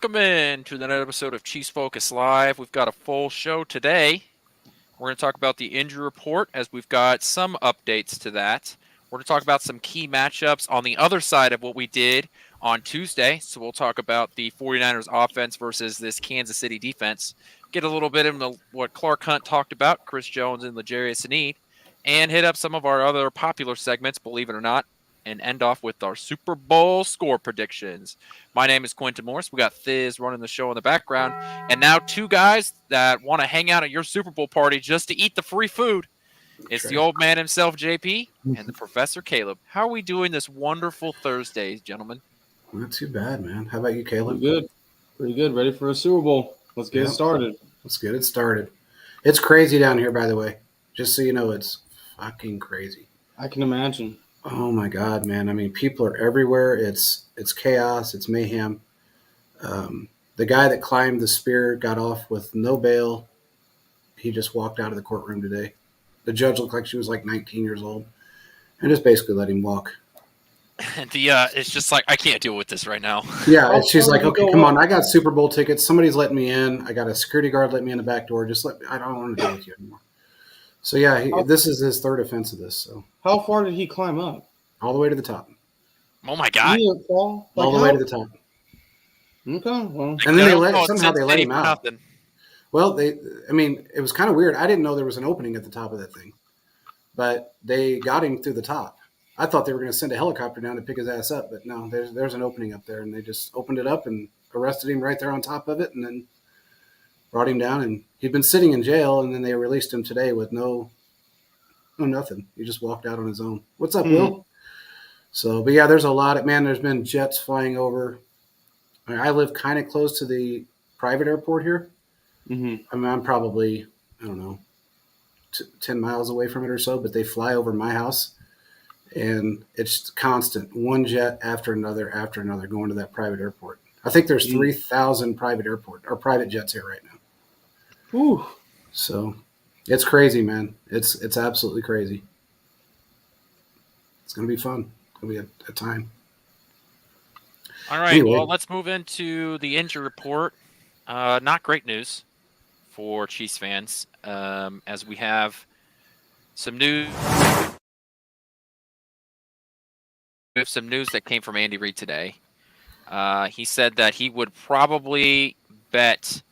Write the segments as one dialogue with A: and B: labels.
A: Welcome in to the next episode of Chiefs Focus Live. We've got a full show today. We're going to talk about the injury report as we've got some updates to that. We're going to talk about some key matchups on the other side of what we did on Tuesday. So we'll talk about the 49ers offense versus this Kansas City defense. Get a little bit into what Clark Hunt talked about, Chris Jones and L'Jarius Sneed, and hit up some of our other popular segments, believe it or not, and end off with our Super Bowl score predictions. My name is Quentin Morris. We got Thiz running the show in the background. And now two guys that want to hang out at your Super Bowl party just to eat the free food. It's the old man himself, JP, and the Professor Caleb. How are we doing this wonderful Thursday, gentlemen?
B: Not too bad, man. How about you, Caleb?
C: Pretty good. Ready for a Super Bowl. Let's get it started.
B: Let's get it started. It's crazy down here, by the way. Just so you know, it's fucking crazy.
C: I can imagine.
B: Oh my God, man! I mean, people are everywhere. It's chaos. It's mayhem. The guy that climbed the spear got off with no bail. He just walked out of the courtroom today. The judge looked like she was like 19 years old, and just basically let him walk.
A: And it's just like, I can't deal with this right now.
B: Yeah, and she's like, okay, come on, I got Super Bowl tickets. Somebody's letting me in. I got a security guard let me in the back door. I don't want to deal with you anymore. So yeah, this is his third offense of this. So
C: how far did he climb up?
B: All the way to the top.
A: Oh my God!
B: All the way to the top.
C: Okay, well,
B: and then they let him out. Nothing. Well, it was kind of weird. I didn't know there was an opening at the top of that thing, but they got him through the top. I thought they were going to send a helicopter down to pick his ass up, but no, there's an opening up there, and they just opened it up and arrested him right there on top of it, and then brought him down. And he'd been sitting in jail, and then they released him today with no nothing. He just walked out on his own. What's up, Will? So, but yeah, there's a lot of, there's been jets flying over. I live kind of close to the private airport here.
C: Mm-hmm.
B: I'm probably, 10 miles away from it or so, but they fly over my house, and it's constant. One jet after another going to that private airport. I think there's 3,000 private jets here right now.
C: Ooh.
B: So it's crazy, man. It's absolutely crazy. It's going to be fun. It's going to be a time.
A: All right, anyway. Well, let's move into the injury report. Not great news for Chiefs fans, as we have some news. We have some news that came from Andy Reid today. He said that he would probably bet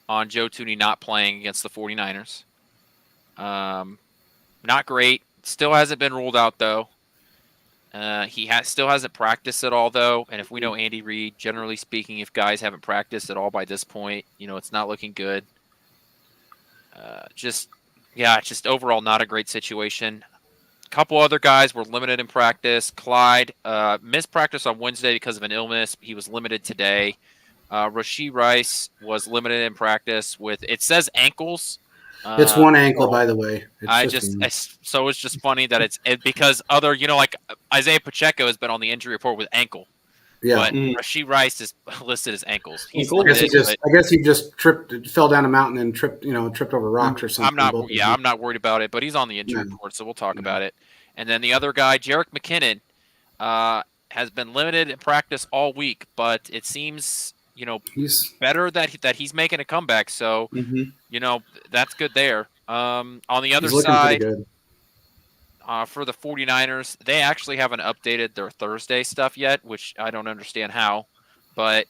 A: on Joe Thuney not playing against the 49ers. Not great. Still hasn't been ruled out, though. He still hasn't practiced at all, though. And if we know Andy Reid, generally speaking, if guys haven't practiced at all by this point, it's not looking good. Just overall not a great situation. A couple other guys were limited in practice. Clyde missed practice on Wednesday because of an illness. He was limited today. Rashee Rice was limited in practice with, it says ankles.
B: It's one ankle, by the way.
A: So it's just funny that because other, like Isaiah Pacheco has been on the injury report with ankle.
B: Yeah.
A: But Rashee Rice is listed as ankles.
B: I guess he just fell down a mountain and tripped over rocks or something.
A: I'm not worried about it, but he's on the injury report, so we'll talk about it. And then the other guy, Jerick McKinnon, has been limited in practice all week, but it seems he's better that he's making a comeback. So that's good there. On the other side, for the 49ers, they actually haven't updated their Thursday stuff yet, which I don't understand how. But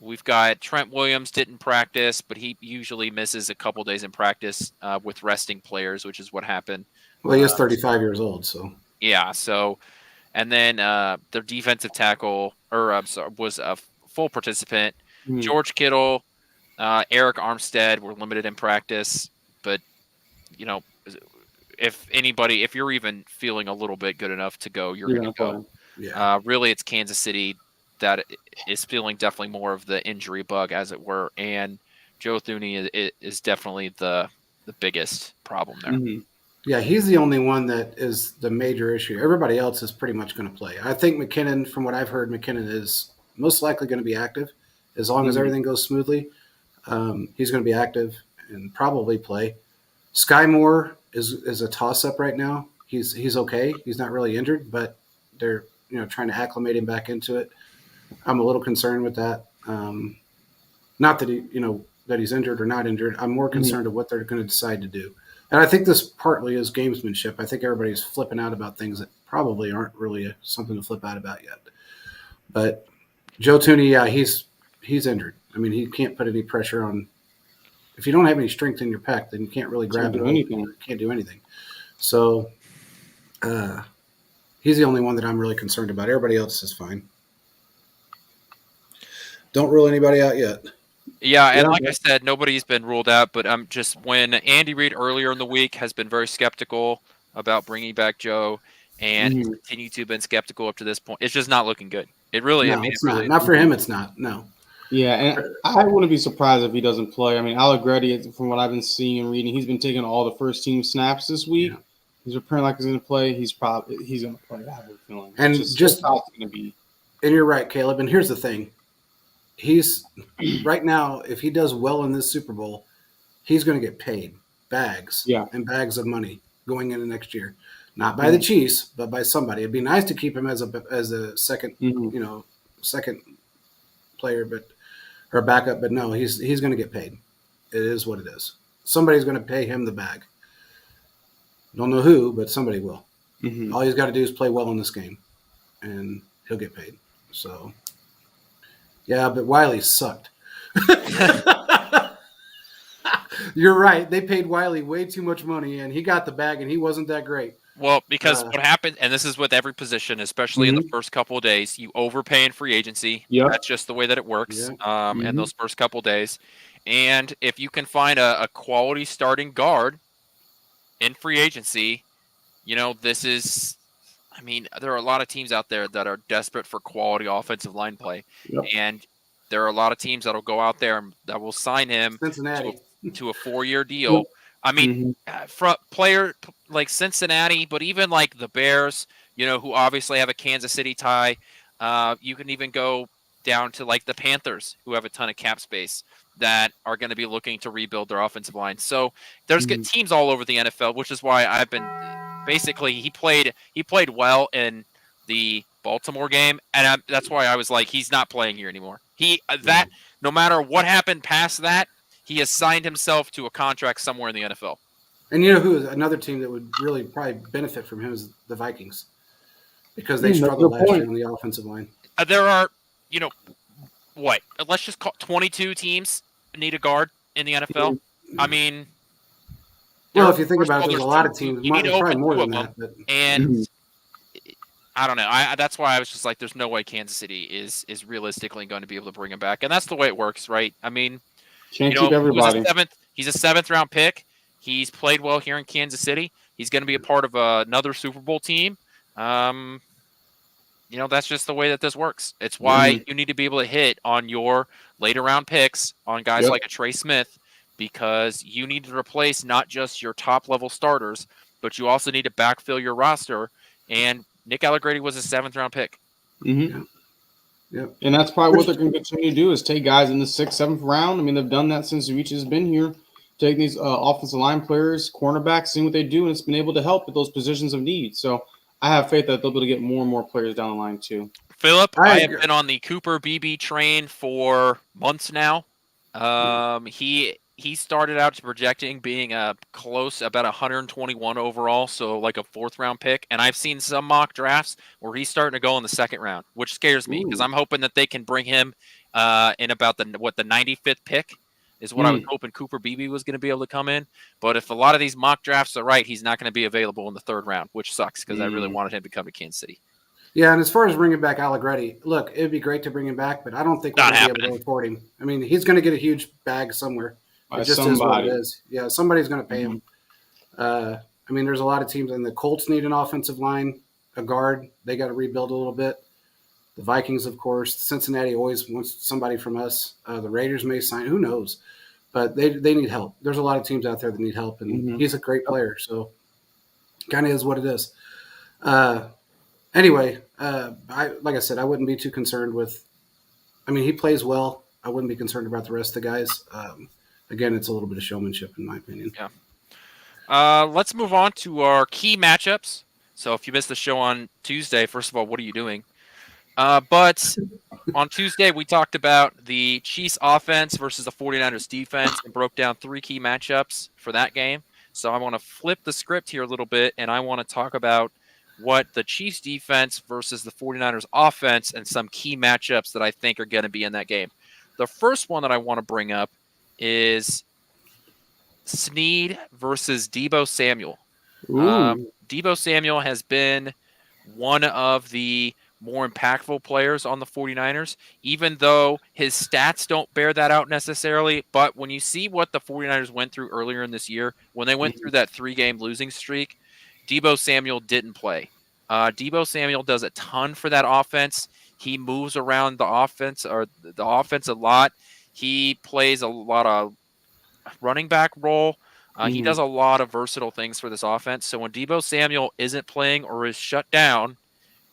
A: we've got Trent Williams didn't practice, but he usually misses a couple days in practice with resting players, which is what happened.
B: Well, he is 35 years old, so.
A: Yeah, so. And then their defensive tackle, was a full participant. Mm-hmm. George Kittle, Eric Armstead were limited in practice, but, if you're even feeling a little bit good enough to go, you're going to go. Yeah. Really, it's Kansas City that is feeling definitely more of the injury bug, as it were, and Joe Thuney is definitely the biggest problem there.
B: Mm-hmm. Yeah, he's the only one that is the major issue. Everybody else is pretty much going to play. I think McKinnon, from what I've heard, McKinnon is most likely going to be active as long as everything goes smoothly. He's going to be active and probably play. Sky Moore is a toss-up right now. He's okay. He's not really injured, but they're trying to acclimate him back into it. I'm a little concerned with that. Not that that he's injured or not injured. I'm more concerned of what they're going to decide to do. And I think this partly is gamesmanship. I think everybody's flipping out about things that probably aren't really something to flip out about yet. But Joe Tooney, yeah, he's injured. I mean, he can't put any pressure on. If you don't have any strength in your pec, then you can't really grab it. You can't do anything. So he's the only one that I'm really concerned about. Everybody else is fine. Don't rule anybody out yet.
A: Yeah, and like I said, nobody's been ruled out, but I'm just when Andy Reid earlier in the week has been very skeptical about bringing back Joe, and continue to have been skeptical up to this point. It's just not looking good. It really,
B: no, it's not. Not for him. It's not. No.
C: Yeah, and I wouldn't be surprised if he doesn't play. I mean, Allegretti, from what I've been seeing and reading, he's been taking all the first team snaps this week. Yeah. He's apparently like he's going to play. He's going to play. I have a feeling.
B: And just how it's going to be. And you're right, Caleb. And here's the thing. He's right now, if he does well in this Super Bowl, he's going to get paid bags and bags of money going into next year. Not by the Chiefs, but by somebody. It'd be nice to keep him as a second, second player, or backup. But no, he's going to get paid. It is what it is. Somebody's going to pay him the bag. Don't know who, but somebody will. All he's got to do is play well in this game, and he'll get paid. So. Yeah, but Wiley sucked. You're right. They paid Wiley way too much money, and he got the bag, and he wasn't that great.
A: Well, because what happened, and this is with every position, especially in the first couple of days, you overpay in free agency. Yep. That's just the way that it works in those first couple of days. And if you can find a quality starting guard in free agency, this is – I mean, there are a lot of teams out there that are desperate for quality offensive line play, and there are a lot of teams that will go out there and that will sign him to a 4-year deal. I mean, from player like Cincinnati, but even like the Bears, who obviously have a Kansas City tie. You can even go down to like the Panthers, who have a ton of cap space that are going to be looking to rebuild their offensive line. So there's good teams all over the NFL, which is why I've been. Basically, he played well in the Baltimore game, and that's why I was like, he's not playing here anymore. No matter what happened past that, he has signed himself to a contract somewhere in the NFL.
B: And who is another team that would really probably benefit from him is the Vikings, because they struggled last year on the offensive line.
A: There are, let's just call 22 teams need a guard in the NFL. I mean.
B: Well, if you think about it, there's a lot of teams. Probably more than that. But.
A: And I don't know. That's why I was just like, there's no way Kansas City is realistically going to be able to bring him back. And that's the way it works, right? I mean,
C: can't keep everybody.
A: He's a 7th-round pick. He's played well here in Kansas City. He's going to be a part of another Super Bowl team. That's just the way that this works. It's why you need to be able to hit on your later-round picks on guys like a Trey Smith, because you need to replace not just your top-level starters, but you also need to backfill your roster. And Nick Allegretti was a 7th-round pick.
C: And that's probably what they're going to continue to do is take guys in the 6th, 7th round. I mean, they've done that since Reach has been here, taking these offensive line players, cornerbacks, seeing what they do, and it's been able to help with those positions of need. So I have faith that they'll be able to get more and more players down the line too.
A: Philip, I have been on the Cooper BB train for months now. He started out projecting being close, about 121 overall, so like a 4th-round pick. And I've seen some mock drafts where he's starting to go in the 2nd round, which scares me because I'm hoping that they can bring him in about the 95th pick is what I was hoping Cooper Beebe was going to be able to come in. But if a lot of these mock drafts are right, he's not going to be available in the 3rd round, which sucks because I really wanted him to come to Kansas City.
B: Yeah, and as far as bringing back Allegretti, look, it'd be great to bring him back, but I don't think we're going to be able to afford him. I mean, he's going to get a huge bag somewhere. It just is what it is. Yeah, somebody's going to pay him. I mean, there's a lot of teams, and the Colts need an offensive line, a guard. They got to rebuild a little bit. The Vikings, of course. Cincinnati always wants somebody from us. The Raiders may sign. Who knows? But they need help. There's a lot of teams out there that need help, and he's a great player. So kind of is what it is. Anyway, like I said, I wouldn't be too concerned with – I mean, he plays well. I wouldn't be concerned about the rest of the guys. Again, it's a little bit of showmanship, in my opinion.
A: Yeah. Let's move on to our key matchups. So if you missed the show on Tuesday, first of all, what are you doing? But on Tuesday, we talked about the Chiefs offense versus the 49ers defense and broke down 3 key matchups for that game. So I want to flip the script here a little bit, and I want to talk about what the Chiefs defense versus the 49ers offense and some key matchups that I think are going to be in that game. The first one that I want to bring up is Snead versus Deebo Samuel. Deebo Samuel has been one of the more impactful players on the 49ers, even though his stats don't bear that out necessarily. But when you see what the 49ers went through earlier in this year, when they went through that 3-game losing streak, Deebo Samuel didn't play. Deebo Samuel does a ton for that offense. He moves around the offense a lot. He plays a lot of running back role. He does a lot of versatile things for this offense. So when Deebo Samuel isn't playing or is shut down,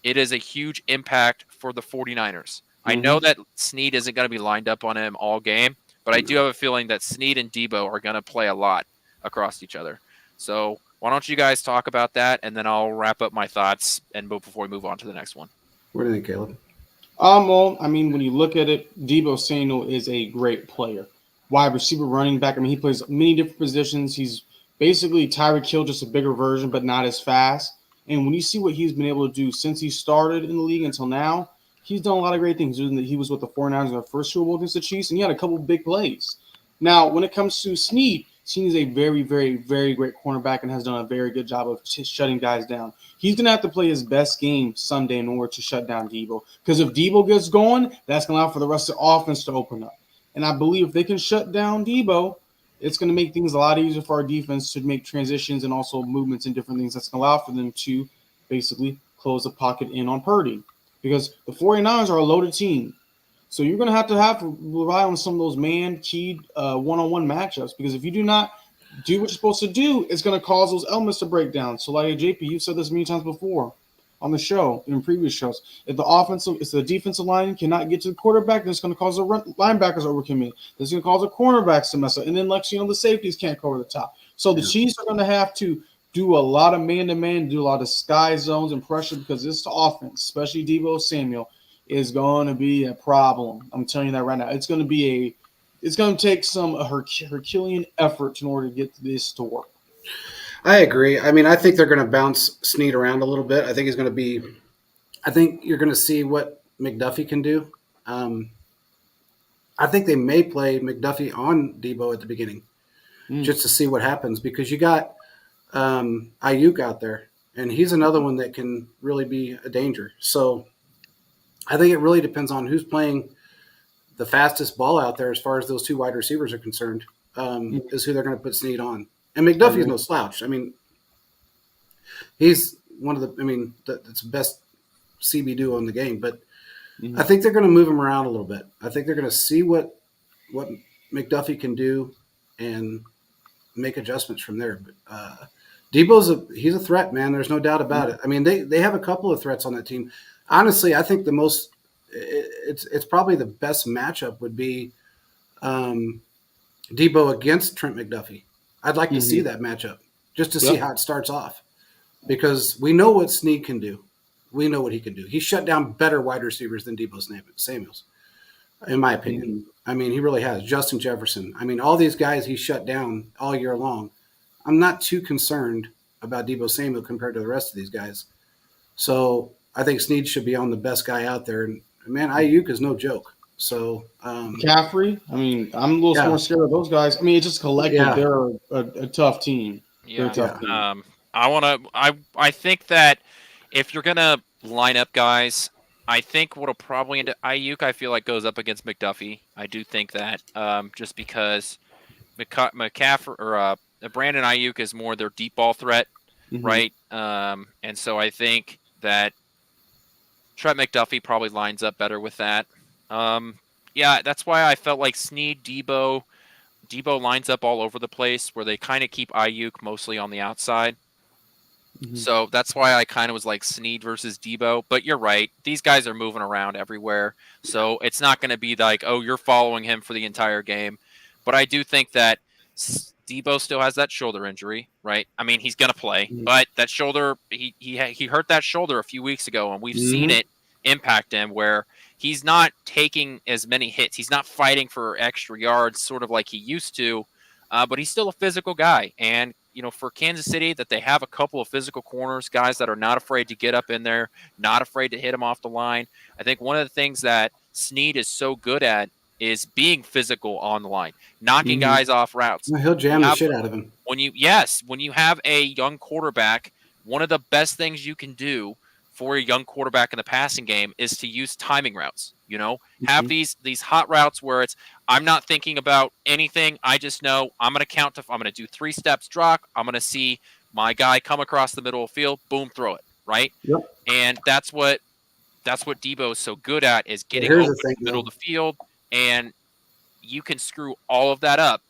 A: it is a huge impact for the 49ers. I know that Snead isn't going to be lined up on him all game, but I do have a feeling that Snead and Deebo are going to play a lot across each other. So why don't you guys talk about that, and then I'll wrap up my thoughts and before we move on to the next one.
B: What do you think, Caleb?
C: Well, I mean, when you look at it, Deebo Samuel is a great player. Wide receiver, running back. I mean, he plays many different positions. He's basically Tyreek Hill, just a bigger version, but not as fast. And when you see what he's been able to do since he started in the league until now, he's done a lot of great things. He was with the 49ers in their first Super Bowl against the Chiefs, and he had a couple of big plays. Now, when it comes to Snead is a very, very, very great cornerback and has done a very good job of shutting guys down. He's going to have to play his best game Sunday in order to shut down Deebo. Because if Deebo gets going, that's going to allow for the rest of the offense to open up. And I believe if they can shut down Deebo, it's going to make things a lot easier for our defense to make transitions and also movements and different things. That's going to allow for them to basically close the pocket in on Purdy. Because the 49ers are a loaded team. So you're going to have to rely on some of those man-keyed one-on-one matchups. Because if you do not do what you're supposed to do, it's going to cause those elements to break down. So like JP, you've said this many times before on the show, in previous shows. If the defensive line cannot get to the quarterback, then it's going to cause the linebackers overcommit. That's going to cause the cornerbacks to mess up. And then, the safeties can't cover the top. So the Chiefs are going to have to do a lot of man-to-man, do a lot of sky zones and pressure because this offense, especially Deebo Samuel, is going to be a problem. I'm telling you that right now. It's going to take some Herculean effort in order to get this to work.
B: I agree. I mean, I think they're going to bounce Snead around a little bit. I think you're going to see what McDuffie can do. I think they may play McDuffie on Deebo at the beginning just to see what happens because you got Ayuk out there, and he's another one that can really be a danger. So I think it really depends on who's playing the fastest ball out there as far as those 2 wide receivers are concerned, is who they're going to put Snead on. And McDuffie's no slouch. I mean, he's one of that's the best CB duo in the game. But I think they're going to move him around a little bit. I think they're going to see what McDuffie can do and make adjustments from there. But he's a threat, man. There's no doubt about it. I mean, they have a couple of threats on that team. Honestly, I think it's probably the best matchup would be Deebo against Trent McDuffie. I'd like to see that matchup just to see how it starts off because we know what Snead can do. We know what he can do. He shut down better wide receivers than Deebo Samuels, in my opinion. I mean, he really has. Justin Jefferson. I mean, all these guys he shut down all year long. I'm not too concerned about Deebo Samuel compared to the rest of these guys. So I think Snead should be on the best guy out there. And, man, Ayuk is no joke. So
C: McCaffrey, I mean, I'm a little more scared of those guys. I mean, it's just collective. They're a tough team.
A: Yeah. They're a tough team. I think that if you're gonna line up guys, I think what'll probably into Ayuk, I feel like goes up against McDuffie. I do think that just because McCaffrey or Brandon Ayuk is more their deep ball threat, right? And so I think that Trent McDuffie probably lines up better with that. That's why I felt like Snead, Deebo lines up all over the place where they kind of keep Ayuk mostly on the outside. So that's why I kind of was like Snead versus Deebo. But you're right. These guys are moving around everywhere. So it's not going to be like, oh, you're following him for the entire game. But I do think that Deebo still has that shoulder injury, right? I mean, he's going to play. But that shoulder, he hurt that shoulder a few weeks ago, and we've seen it impact him, where he's not taking as many hits. He's not fighting for extra yards, sort of like he used to, but he's still a physical guy. And, for Kansas City, that they have a couple of physical corners, guys that are not afraid to get up in there, not afraid to hit him off the line. I think one of the things that Snead is so good at is being physical on the line, knocking guys off routes.
B: Well, he'll jam the shit out of him.
A: When you have a young quarterback, one of the best things you can do for a young quarterback in the passing game is to use timing routes. Have these hot routes where I'm not thinking about anything. I just know I'm going to do 3 steps drop. I'm going to see my guy come across the middle of the field, boom, throw it, right?
B: Yep.
A: And that's what Debo is so good at, is getting over the middle of the field, and you can screw all of that up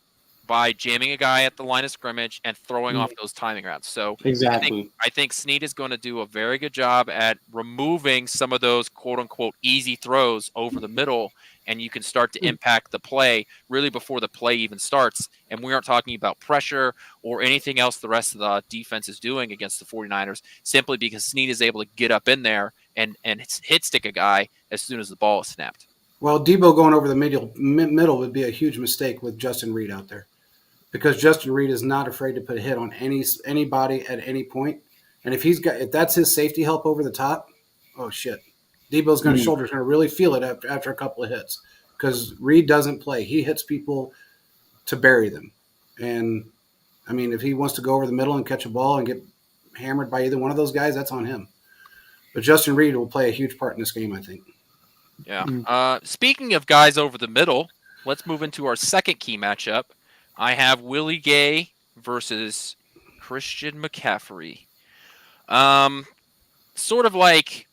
A: by jamming a guy at the line of scrimmage and throwing off those timing routes. So
C: exactly,
A: I think Snead is going to do a very good job at removing some of those quote unquote easy throws over the middle, and you can start to impact the play really before the play even starts. And we aren't talking about pressure or anything else the rest of the defense is doing against the 49ers, simply because Snead is able to get up in there and hit stick a guy as soon as the ball is snapped.
B: Well, Debo going over the middle would be a huge mistake with Justin Reed out there, because Justin Reed is not afraid to put a hit on anybody at any point. And if that's his safety help over the top, oh shit, Debo's shoulder's going to really feel it after a couple of hits, because Reed doesn't play. He hits people to bury them. And I mean, if he wants to go over the middle and catch a ball and get hammered by either one of those guys, that's on him. But Justin Reed will play a huge part in this game, I think.
A: Yeah. Speaking of guys over the middle, let's move into our second key matchup. I have Willie Gay versus Christian McCaffrey. Sort of like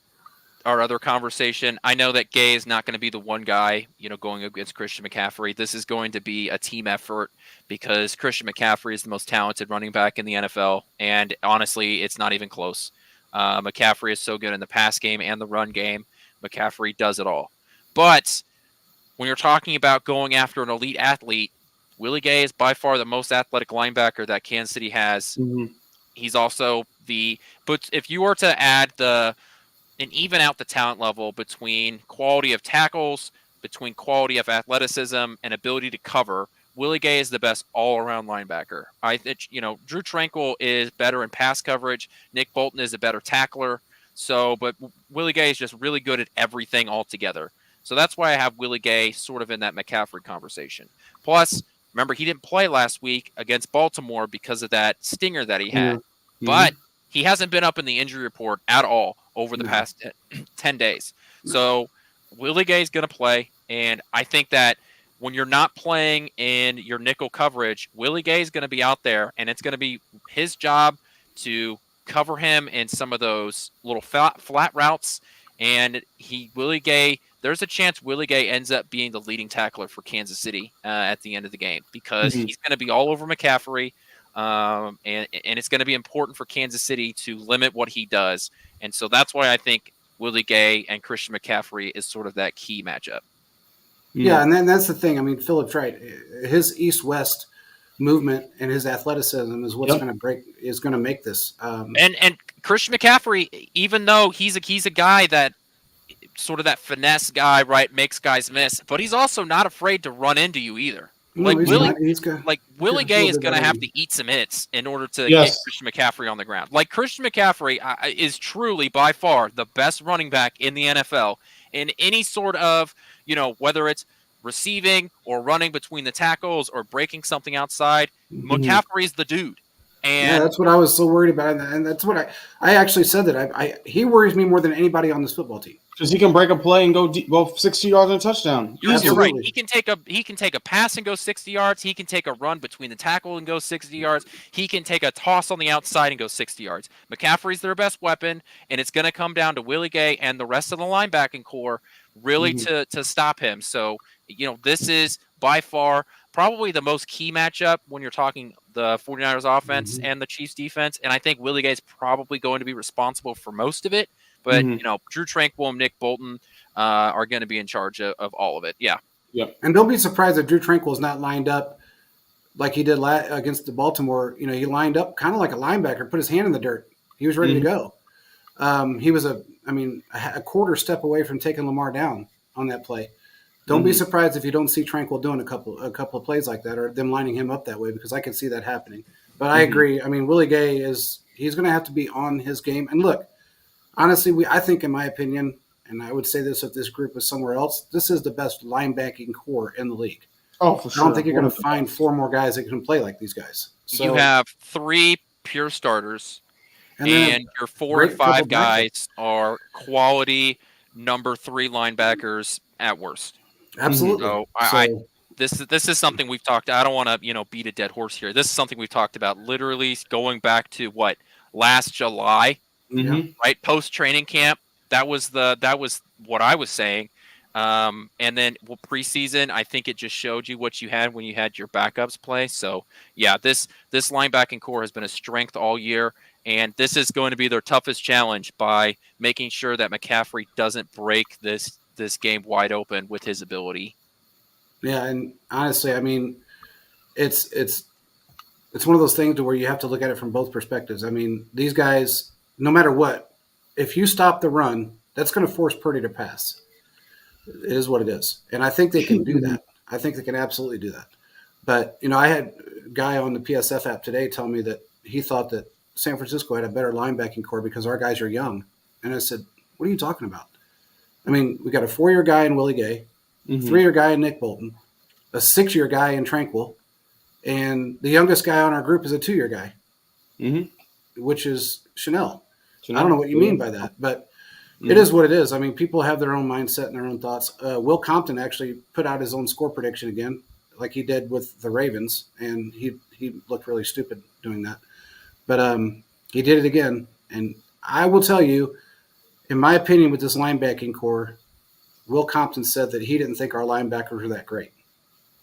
A: our other conversation, I know that Gay is not going to be the one guy, going against Christian McCaffrey. This is going to be a team effort, because Christian McCaffrey is the most talented running back in the NFL, and honestly, it's not even close. McCaffrey is so good in the pass game and the run game. McCaffrey does it all. But when you're talking about going after an elite athlete, Willie Gay is by far the most athletic linebacker that Kansas City has. He's also but if you were to add and even out the talent level between quality of tackles, between quality of athleticism and ability to cover, Willie Gay is the best all-around linebacker. I think, Drew Tranquill is better in pass coverage. Nick Bolton is a better tackler. But Willie Gay is just really good at everything altogether. So that's why I have Willie Gay sort of in that McCaffrey conversation. Plus, remember, he didn't play last week against Baltimore because of that stinger that he had. But he hasn't been up in the injury report at all over the past 10 days. So Willie Gay is going to play. And I think that when you're not playing in your nickel coverage, Willie Gay is going to be out there, and it's going to be his job to cover him in some of those little flat routes. And there's a chance Willie Gay ends up being the leading tackler for Kansas City at the end of the game, because he's going to be all over McCaffrey. And it's going to be important for Kansas City to limit what he does. And so that's why I think Willie Gay and Christian McCaffrey is sort of that key matchup.
B: Yeah, and then that's the thing. I mean, Philip's right. His east-west movement and his athleticism is what's going to make this.
A: And Christian McCaffrey, even though he's a guy that sort of that finesse guy, right, makes guys miss, but he's also not afraid to run into you either.
B: No,
A: Willie Gay is going to have to eat some hits in order to get Christian McCaffrey on the ground. Like, Christian McCaffrey is truly by far the best running back in the NFL in any sort of, whether it's receiving or running between the tackles or breaking something outside. McCaffrey's the dude. And
B: that's what I was so worried about, and that's what I actually said that he worries me more than anybody on this football team.
C: Because he can break a play and go 60 yards and a touchdown.
A: You're right. He can take a pass and go 60 yards. He can take a run between the tackle and go 60 yards. He can take a toss on the outside and go 60 yards. McCaffrey's their best weapon, and it's going to come down to Willie Gay and the rest of the linebacking core really to stop him. So, this is by far probably the most key matchup when you're talking the 49ers offense and the Chiefs defense. And I think Willie Gay is probably going to be responsible for most of it. But, Drew Tranquill and Nick Bolton are going to be in charge of all of it. Yeah.
B: And don't be surprised if Drew Tranquill is not lined up like he did against the Baltimore. He lined up kind of like a linebacker, put his hand in the dirt. He was ready to go. He was a quarter step away from taking Lamar down on that play. Don't be surprised if you don't see Tranquil doing a couple of plays like that, or them lining him up that way, because I can see that happening. But I agree. I mean, Willie Gay he's going to have to be on his game. And look, honestly, I think, in my opinion, and I would say this if this group was somewhere else, this is the best linebacking core in the league.
C: Oh, for sure.
B: I don't think you're going to find 4 more guys that can play like these guys.
A: So, you have 3 pure starters, and your 4 or 5 guys are quality number 3 linebackers at worst.
B: Absolutely.
A: So this is something we've talked. I don't want to beat a dead horse here. This is something we've talked about literally going back to last July, right? Post training camp. That was what I was saying. And then preseason, I think it just showed you what you had when you had your backups play. So yeah, this linebacking core has been a strength all year, and this is going to be their toughest challenge by making sure that McCaffrey doesn't break this game wide open with his ability.
B: Yeah, and honestly, I mean, it's one of those things to where you have to look at it from both perspectives. I mean, these guys, no matter what, if you stop the run, that's going to force Purdy to pass. It is what it is. And I think they can do that. I think they can absolutely do that. But, I had a guy on the PSF app today tell me that he thought that San Francisco had a better linebacking core because our guys are young. And I said, what are you talking about? I mean, we got a 4-year guy in Willie Gay, 3-year guy in Nick Bolton, a 6-year guy in Tranquil, and the youngest guy on our group is a 2-year guy, which is Chanel. I don't know what you mean by that, but it is what it is. I mean, people have their own mindset and their own thoughts. Will Compton actually put out his own score prediction again, like he did with the Ravens, and he looked really stupid doing that. But he did it again, and I will tell you, in my opinion, with this linebacking core, Will Compton said that he didn't think our linebackers were that great.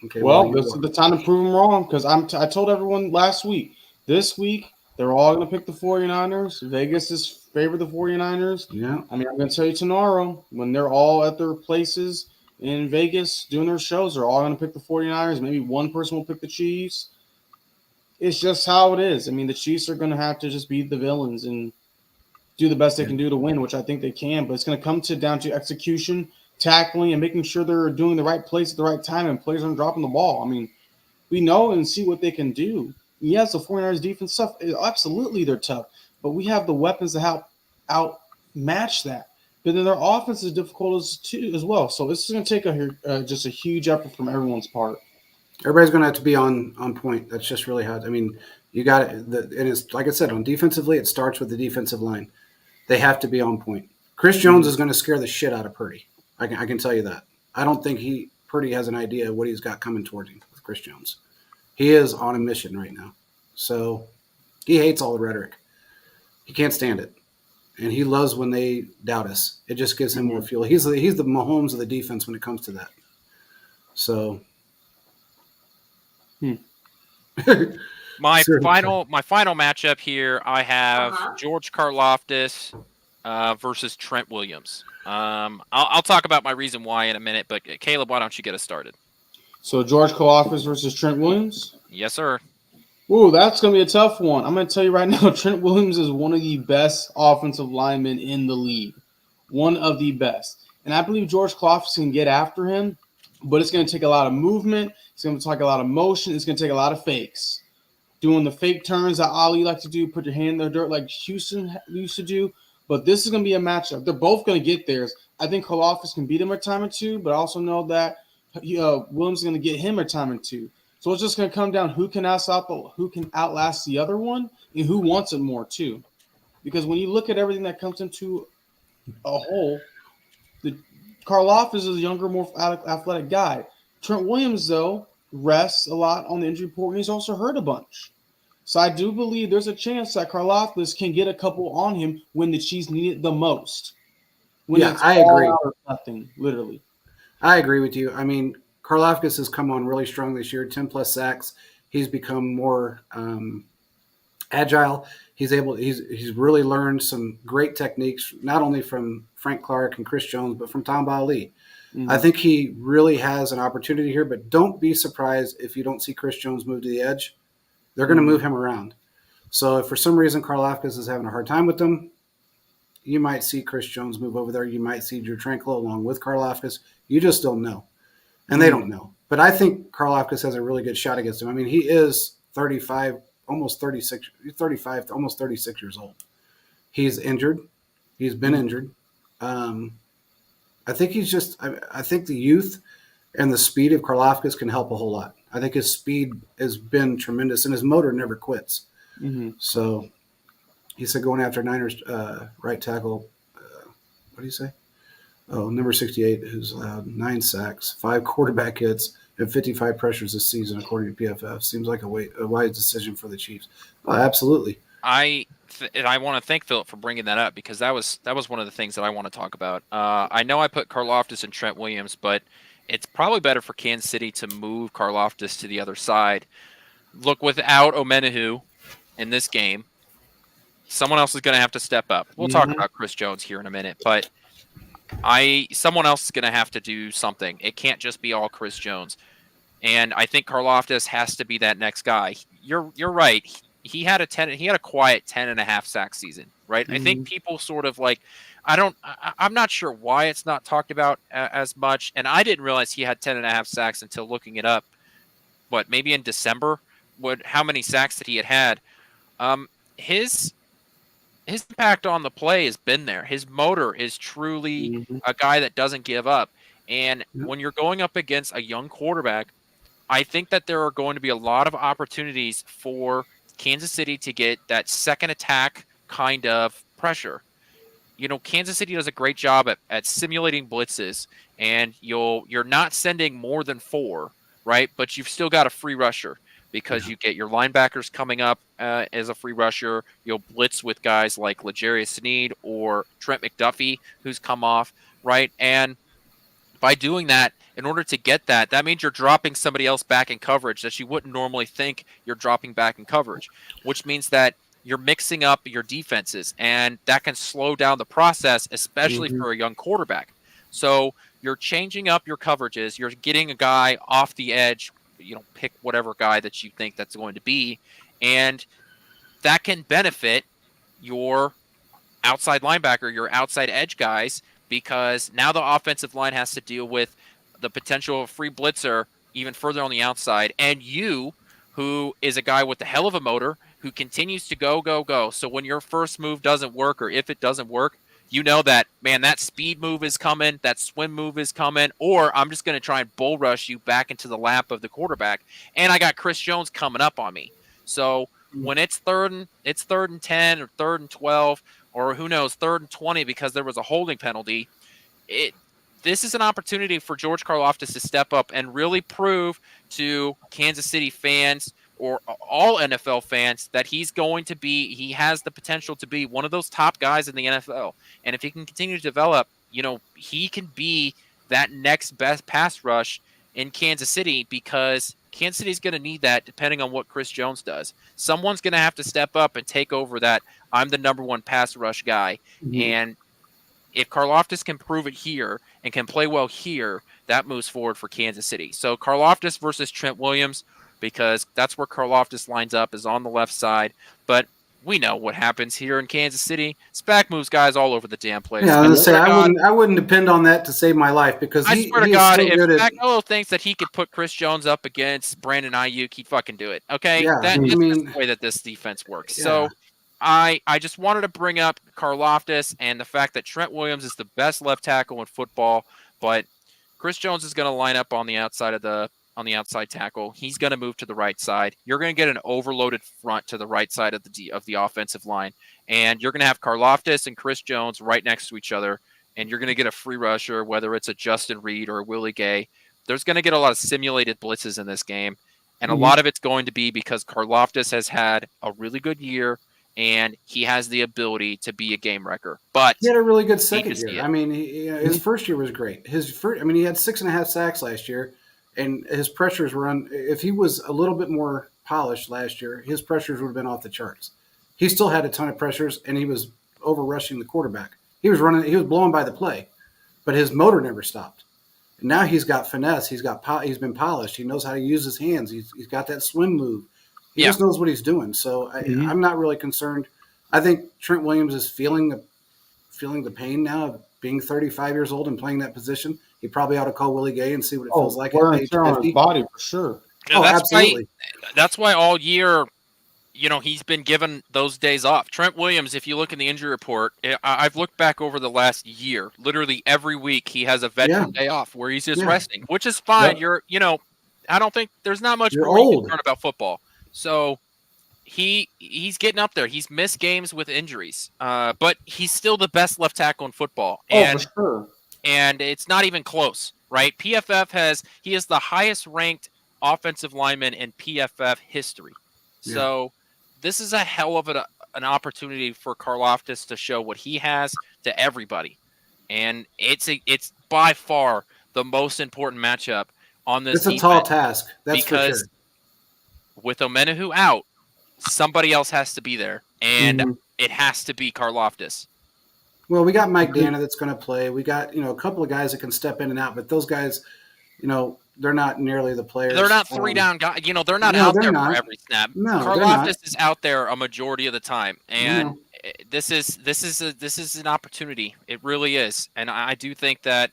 B: Okay.
C: Well, this is the time to prove him wrong, because I told everyone last week. This week, they're all going to pick the 49ers. Vegas is favored the 49ers.
B: Yeah.
C: I mean, I'm going to tell you tomorrow, when they're all at their places in Vegas doing their shows, they're all going to pick the 49ers. Maybe one person will pick the Chiefs. It's just how it is. I mean, the Chiefs are going to have to just be the villains and do the best they can do to win, which I think they can. But it's going to come down to execution, tackling, and making sure they're doing the right place at the right time and players aren't dropping the ball. I mean, we know and see what they can do. Yes, the 49ers defense stuff, absolutely they're tough, but we have the weapons to help outmatch that. But then their offense is difficult as well. So this is going to take just a huge effort from everyone's part.
B: Everybody's going to have to be on point. That's just really how. I mean, you got it. And it's like I said, on defensively, it starts with the defensive line. They have to be on point. Chris Jones is going to scare the shit out of Purdy. I can tell you that. I don't think Purdy has an idea of what he's got coming towards him with Chris Jones. He is on a mission right now. So he hates all the rhetoric. He can't stand it. And he loves when they doubt us. It just gives him more fuel. He's the Mahomes of the defense when it comes to that. So
A: my final matchup here, I have George Karlaftis versus Trent Williams. I'll talk about my reason why in a minute, but Caleb, why don't you get us started?
C: So George Karlaftis versus Trent Williams?
A: Yes, sir.
C: Ooh, that's going to be a tough one. I'm going to tell you right now, Trent Williams is one of the best offensive linemen in the league. One of the best. And I believe George Karlaftis can get after him, but it's going to take a lot of movement. It's going to take a lot of motion. It's going to take a lot of fakes. Doing the fake turns that Ali likes to do, put your hand in the dirt like Houston used to do. But this is going to be a matchup. They're both going to get theirs. I think Karlaftis can beat him a time or two, but I also know that Williams is going to get him a time or two. So it's just going to come down who can outlast the other one and who wants it more too. Because when you look at everything that comes into a whole, Karlaftis is a younger, more athletic guy. Trent Williams, though, rests a lot on the injury report, and he's also hurt a bunch. So I do believe there's a chance that Karlaftis can get a couple on him when the Chiefs need it the most.
B: I agree.
C: Nothing, literally.
B: I agree with you. I mean, Karlaftis has come on really strong this year, 10-plus sacks. He's become more agile. He's really learned some great techniques, not only from Frank Clark and Chris Jones, but from Tom Ali. Mm-hmm. I think he really has an opportunity here, but don't be surprised if you don't see Chris Jones move to the edge. They're going to move him around. So if for some reason Karlaftis is having a hard time with them, you might see Chris Jones move over there. You might see Drew Tranquil along with Karlaftis. You just don't know. And they don't know. But I think Karlaftis has a really good shot against him. I mean, he is 35, almost 36, 35, almost 36 years old. He's injured. He's been injured. I think he's just – I think the youth and the speed of Karlaftis can help a whole lot. I think his speed has been tremendous, and his motor never quits. So he said going after Niners right tackle, what do you say? Oh, number 68, who's allowed 9 sacks, 5 quarterback hits, and 55 pressures this season, according to PFF. Seems like a wise decision for the Chiefs. Absolutely.
A: I want to thank Philip for bringing that up, because that was one of the things that I want to talk about. I know I put Karlaftis and Trent Williams, but it's probably better for Kansas City to move Karlaftis to the other side. Look, without Omenahu in this game, someone else is going to have to step up. We'll talk about Chris Jones here in a minute, but someone else is going to have to do something. It can't just be all Chris Jones. And I think Karlaftis has to be that next guy. You're right. He had a quiet 10.5 sack season, right? I think people sort of like, I'm not sure why it's not talked about as much. And I didn't realize he had 10.5 sacks until looking it up. Maybe in December? How many sacks that he had? His impact on the play has been there. His motor is truly a guy that doesn't give up. And when you're going up against a young quarterback, I think that there are going to be a lot of opportunities for Kansas City to get that second attack kind of pressure. Kansas City does a great job at simulating blitzes, and you're not sending more than 4, right? But you've still got a free rusher, because you get your linebackers coming up as a free rusher. You'll blitz with guys like L'Jarius Sneed or Trent McDuffie, who's come off, right? And by doing that, in order to get that means you're dropping somebody else back in coverage that you wouldn't normally think you're dropping back in coverage, which means that you're mixing up your defenses, and that can slow down the process, especially for a young quarterback. So you're changing up your coverages. You're getting a guy off the edge. Pick whatever guy that you think that's going to be, and that can benefit your outside linebacker, your outside edge guys, because now the offensive line has to deal with the potential of a free blitzer even further on the outside, and you, who is a guy with a hell of a motor, who continues to go. So when your first move doesn't work, or if it doesn't work, you know that, man, that speed move is coming, that swim move is coming, or I'm just going to try and bull rush you back into the lap of the quarterback. And I got Chris Jones coming up on me. So when it's third and 10 or third and 12, or who knows, third and 20 because there was a holding penalty, this is an opportunity for George Karlaftis to step up and really prove to Kansas City fans, or all NFL fans, that he has the potential to be one of those top guys in the NFL. And if he can continue to develop, he can be that next best pass rush in Kansas City, because Kansas City is going to need that depending on what Chris Jones does. Someone's going to have to step up and take over that I'm the number 1 pass rush guy. And if Karlaftis can prove it here and can play well here, that moves forward for Kansas City. So Karlaftis versus Trent Williams, because that's where Karlaftis lines up, is on the left side. But we know what happens here in Kansas City. Spack moves guys all over the damn place.
B: Yeah, I was gonna say, I wouldn't depend on that to save my life, because
A: I swear to God, if Spack thinks that he could put Chris Jones up against Brandon Ayuk, he'd fucking do it. Okay, that's the way that this defense works. Yeah. So I just wanted to bring up Karlaftis and the fact that Trent Williams is the best left tackle in football, but Chris Jones is going to line up on the outside tackle. He's going to move to the right side. You're going to get an overloaded front to the right side of the offensive line, and you're going to have Karlaftis and Chris Jones right next to each other, and you're going to get a free rusher, whether it's a Justin Reed or a Willie Gay. There's going to get a lot of simulated blitzes in this game, and a lot of it's going to be because Karlaftis has had a really good year, and he has the ability to be a game wrecker. But
B: he had a really good second year. I mean, his first year was great. He had 6.5 sacks last year, and his pressures were if he was a little bit more polished last year, his pressures would have been off the charts. He still had a ton of pressures, and he was over rushing the quarterback. He was blowing by the play, but his motor never stopped. And now he's got finesse. He's been polished. He knows how to use his hands. He's got that swim move. He just knows what he's doing. So I'm not really concerned. I think Trent Williams is feeling feeling the pain now of being 35 years old and playing that position. He probably ought to call Willie Gay and see what it feels like at age 50.
C: On his body for sure.
A: Yeah,
B: absolutely.
A: That's why all year, he's been given those days off. Trent Williams, if you look in the injury report, I've looked back over the last year. Literally every week he has a veteran day off where he's just resting, which is fine.
B: Yep.
A: I don't think there's not much
B: You're
A: growing
B: old.
A: concern about football. So he's getting up there. He's missed games with injuries, but he's still the best left tackle in football.
C: For sure.
A: And it's not even close, right? PFF he is the highest ranked offensive lineman in PFF history. So this is a hell of an opportunity for Karlaftis to show what he has to everybody. And it's by far the most important matchup on this
B: defense. It's a tall task. That's
A: because
B: for sure.
A: With Omenahu out, somebody else has to be there, and it has to be Karlaftis.
B: Well, we got Mike Dana that's going to play. We got a couple of guys that can step in and out, but those guys, they're not nearly the players.
A: They're not three down guys. They're not out there for every snap.
B: No,
A: Karlaftis is out there a majority of the time, and this is an opportunity. It really is, and I do think that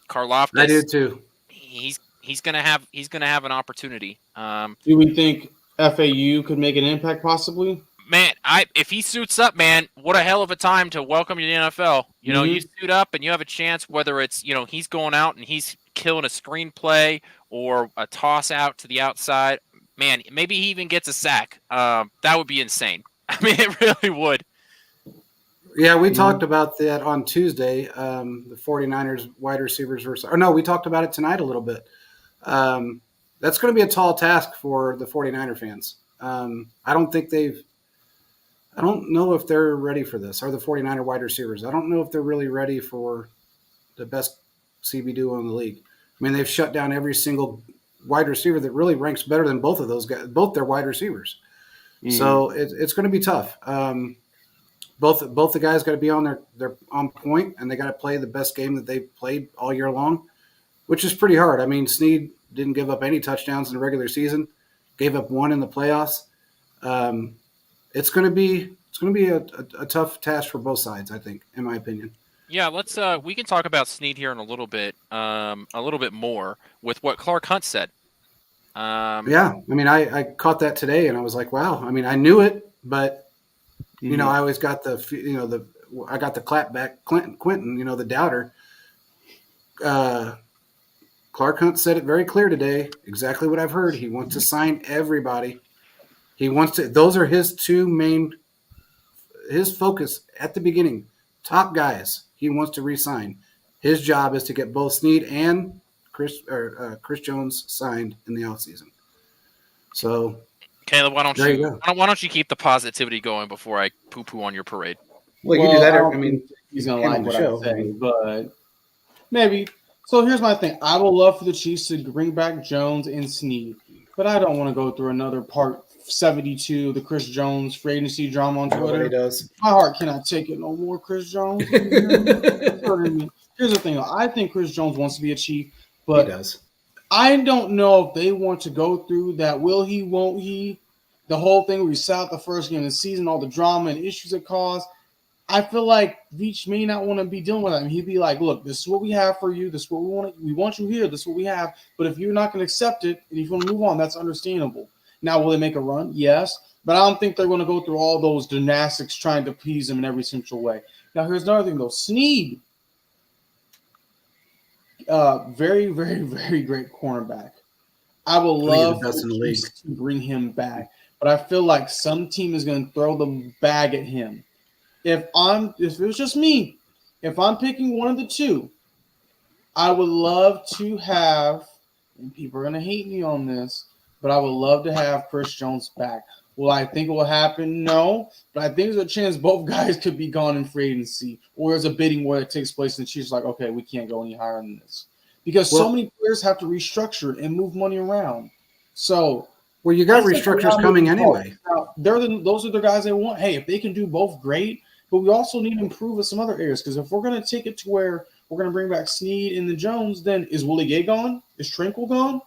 A: Karlaftis.
B: I do too.
A: He's gonna have an opportunity.
C: Do we think FAU could make an impact possibly?
A: Man, if he suits up, man, what a hell of a time to welcome you to the NFL. You suit up and you have a chance, whether it's, he's going out and he's killing a screenplay or a toss out to the outside. Man, maybe he even gets a sack. That would be insane. I mean, it really would.
B: Yeah, we talked about that on Tuesday, the 49ers wide receivers we talked about it tonight a little bit. That's going to be a tall task for the 49er fans. I don't know if they're ready for this, or the 49er wide receivers. I don't know if they're really ready for the best CB duo in the league. I mean, they've shut down every single wide receiver that really ranks better than both of those guys, both their wide receivers. So it's going to be tough. Both the guys got to be on they're on point, and they got to play the best game that they've played all year long, which is pretty hard. I mean, Snead didn't give up any touchdowns in the regular season, gave up one in the playoffs. It's going to be a tough task for both sides, I think, in my opinion.
A: Yeah, let's we can talk about Snead here in a little bit more with what Clark Hunt said.
B: I mean, I caught that today, and I was like, wow. I mean, I knew it, but I always got I got the clap back, Quentin, the doubter. Clark Hunt said it very clear today, exactly what I've heard. He wants to sign everybody. He wants to. Those are his his focus at the beginning. Top guys he wants to re-sign. His job is to get both Snead and Chris Jones signed in the offseason. So,
A: Caleb, why don't you keep the positivity going before I poo-poo on your parade?
B: Well, you do that.
C: I mean, he's gonna like what I say, but maybe. So here's my thing. I would love for the Chiefs to bring back Jones and Snead, but I don't want to go through another part 72, the Chris Jones free agency drama on Twitter.
B: Nobody does.
C: My heart cannot take it no more, Chris Jones. Here's the thing. I think Chris Jones wants to be a Chief, but
B: he does.
C: I don't know if they want to go through that. Will he, won't he? The whole thing where he sat out the first game of the season, all the drama and issues it caused. I feel like Veach may not want to be dealing with that. I mean, he'd be like, look, this is what we have for you. This is what we want. We want you here. This is what we have. But if you're not going to accept it and if you want to move on, that's understandable. Now, will they make a run? Yes. But I don't think they're going to go through all those gymnastics trying to please him in every single way. Now, here's another thing, though. Snead, very, very, very great cornerback. I would love to bring him back. But I feel like some team is going to throw the bag at him. If it was just me, if I'm picking one of the two, I would love to have, and people are going to hate me on this, but I would love to have Chris Jones back. Will I think it will happen? No, but I think there's a chance both guys could be gone in free agency, or there's a bidding war that takes place and the Chiefs are like, okay, we can't go any higher than this. Because so many players have to restructure and move money around. So
B: you got restructures coming anyway.
C: Now, those are the guys they want. Hey, if they can do both, great. But we also need to improve in some other areas, because if we're going to take it to where we're going to bring back Snead and the Jones, then is Willie Gay gone? Is Tranquil gone?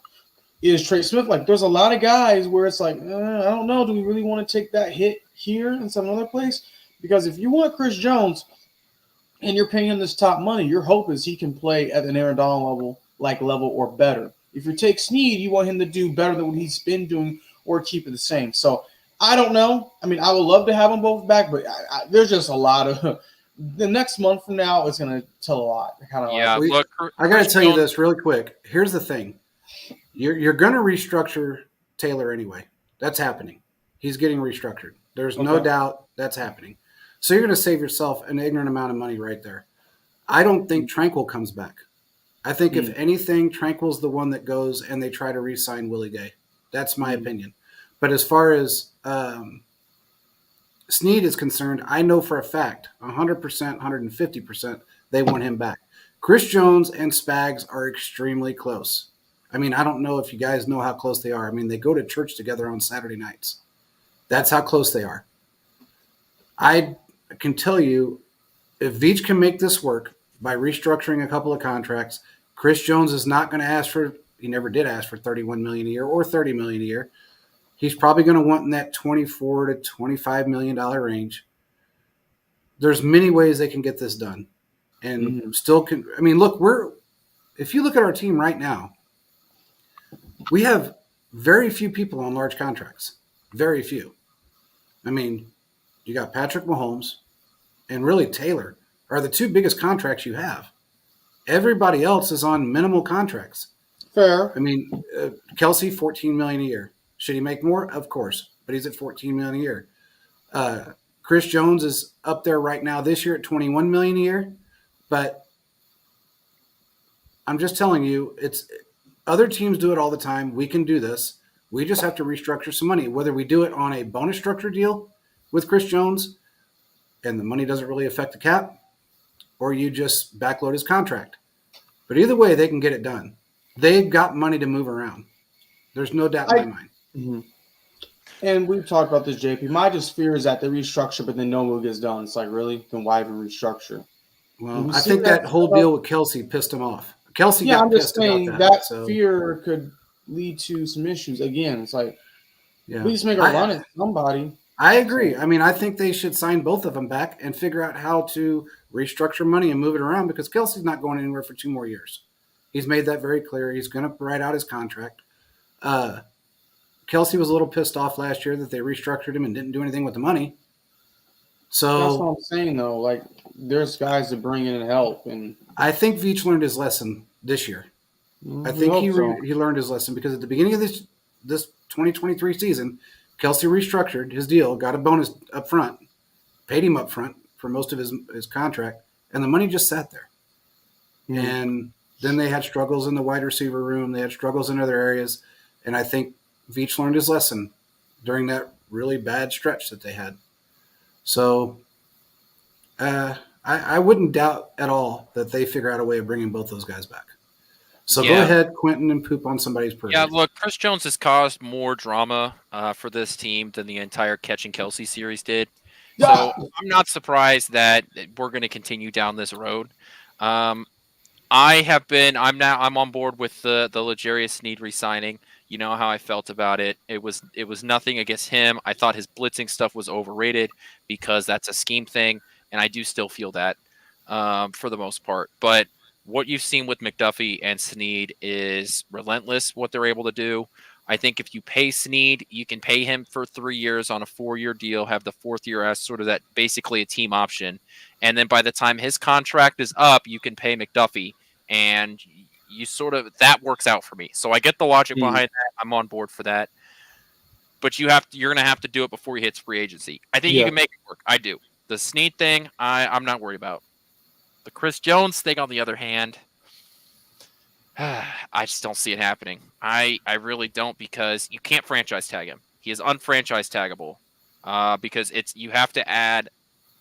C: Is Trey Smith? Like, there's a lot of guys where it's like, I don't know. Do we really want to take that hit here in some other place? Because if you want Chris Jones, and you're paying him this top money. Your hope is he can play at an Aaron Donald level or better. If you take Snead, you want him to do better than what he's been doing or keep it the same. So I don't know. I mean, I would love to have them both back, but there's just a lot of the next month from now is going to tell a lot.
A: Look,
B: I got to tell you this really quick. Here's the thing: you're going to restructure Taylor anyway. That's happening. He's getting restructured. There's no doubt that's happening. So you're going to save yourself an ignorant amount of money right there. I don't think Tranquil comes back. I think if anything, Tranquil's the one that goes and they try to re-sign Willie Gay. That's my opinion. But as far as Snead is concerned, I know for a fact, 100%, 150%, they want him back. Chris Jones and Spags are extremely close. I mean, I don't know if you guys know how close they are. I mean, they go to church together on Saturday nights. That's how close they are. I can tell you, if Veach can make this work by restructuring a couple of contracts, Chris Jones is not going to ask for – he never did ask for $31 million a year or $30 million a year. He's probably going to want in that $24 to $25 million range. There's many ways they can get this done. And still can – I mean, look, if you look at our team right now, we have very few people on large contracts. Very few. I mean, you got Patrick Mahomes and really Taylor are the two biggest contracts you have. Everybody else is on minimal contracts.
C: Fair.
B: I mean, Kelsey, $14 million a year. Should he make more? Of course, but he's at $14 million a year. Chris Jones is up there right now this year at $21 million a year. But I'm just telling you, it's other teams do it all the time. We can do this. We just have to restructure some money. Whether we do it on a bonus structure deal with Chris Jones, and the money doesn't really affect the cap, or you just backload his contract. But either way, they can get it done. They've got money to move around. There's no doubt in my mind.
C: Mm-hmm. And we've talked about this, JP. My just fear is that they restructure, but then no move gets done. It's like, really? Then why even restructure?
B: Well, I think that whole deal with Kelsey pissed him off. Kelsey got pissed about that.
C: That fear could lead to some issues. Again, it's like, please make a run at somebody.
B: I agree. I mean, I think they should sign both of them back and figure out how to restructure money and move it around because Kelsey's not going anywhere for 2 more years. He's made that very clear. He's going to write out his contract. Kelsey was a little pissed off last year that they restructured him and didn't do anything with the money. So
C: that's what I'm saying, though. Like, there's guys to bring in and help. And
B: I think Veach learned his lesson this year. I think he learned his lesson because at the beginning of this 2023 season, Kelsey restructured his deal, got a bonus up front, paid him up front for most of his contract, and the money just sat there. And then they had struggles in the wide receiver room. They had struggles in other areas. And I think Veach learned his lesson during that really bad stretch that they had. So I wouldn't doubt at all that they figure out a way of bringing both those guys back. So go ahead, Quentin, and poop on somebody's parade.
A: Yeah, look, Chris Jones has caused more drama for this team than the entire Catching Kelsey series did. So I'm not surprised that we're going to continue down this road. I'm on board with the L'Jarius Sneed re-signing. You know how I felt about it. It was nothing against him. I thought his blitzing stuff was overrated because that's a scheme thing, and I do still feel that for the most part. But what you've seen with McDuffie and Sneed is relentless, what they're able to do. I think if you pay Sneed, you can pay him for 3 years on a 4-year deal, have the 4th year as sort of that basically a team option. And then by the time his contract is up, you can pay McDuffie. And you sort of, that works out for me. So I get the logic behind that. I'm on board for that. But you're going to have to do it before he hits free agency. I think you can make it work. I do. The Sneed thing, I'm not worried about. The Chris Jones thing, on the other hand, I just don't see it happening. I really don't, because you can't franchise tag him. He is unfranchise taggable because you have to add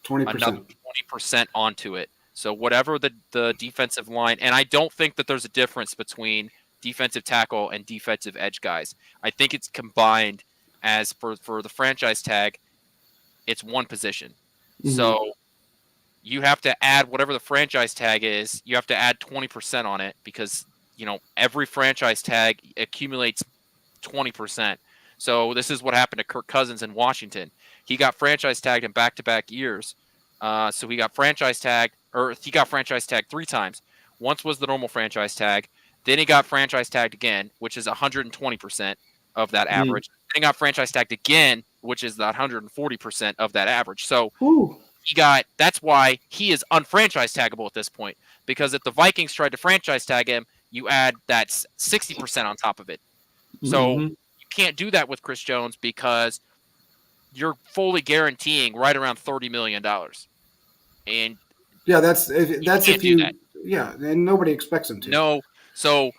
B: 20%.
A: Another 20% onto it. So whatever the defensive line, and I don't think that there's a difference between defensive tackle and defensive edge guys. I think it's combined as for the franchise tag, it's one position. So you have to add whatever the franchise tag is, you have to add 20% on it because, every franchise tag accumulates 20%. So this is what happened to Kirk Cousins in Washington. He got franchise tagged in back-to-back years. So he got franchise tagged or he got franchise tagged 3 times. Once was the normal franchise tag. Then he got franchise tagged again, which is 120% of that average. Then he got franchise tagged again, which is the 140% of that average. So that's why he is unfranchise taggable at this point. Because if the Vikings tried to franchise tag him, you add that 60% on top of it. So you can't do that with Chris Jones because you're fully guaranteeing right around $30 million. And
B: yeah, that's if you and nobody expects him to.
A: No. So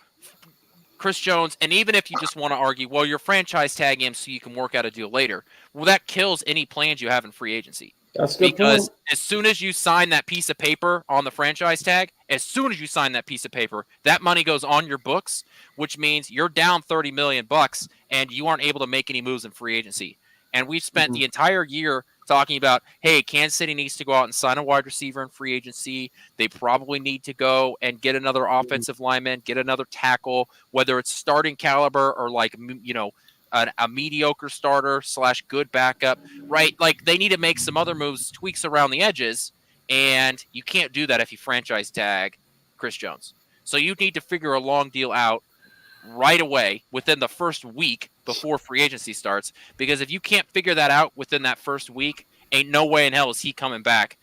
A: Chris Jones, and even if you just want to argue, well, you're franchise tagging him so you can work out a deal later. Well, that kills any plans you have in free agency.
C: That's a good
A: because
C: point.
A: as soon as you sign that piece of paper on the franchise tag, that money goes on your books, which means you're down $30 million and you aren't able to make any moves in free agency. And we've spent the entire year talking about, hey, Kansas City needs to go out and sign a wide receiver in free agency. They probably need to go and get another offensive lineman, get another tackle, whether it's starting caliber or like, a mediocre starter / good backup, right? Like they need to make some other moves, tweaks around the edges, and you can't do that if you franchise tag Chris Jones. So you need to figure a long deal out right away within the first week before free agency starts, because if you can't figure that out within that first week, ain't no way in hell is he coming back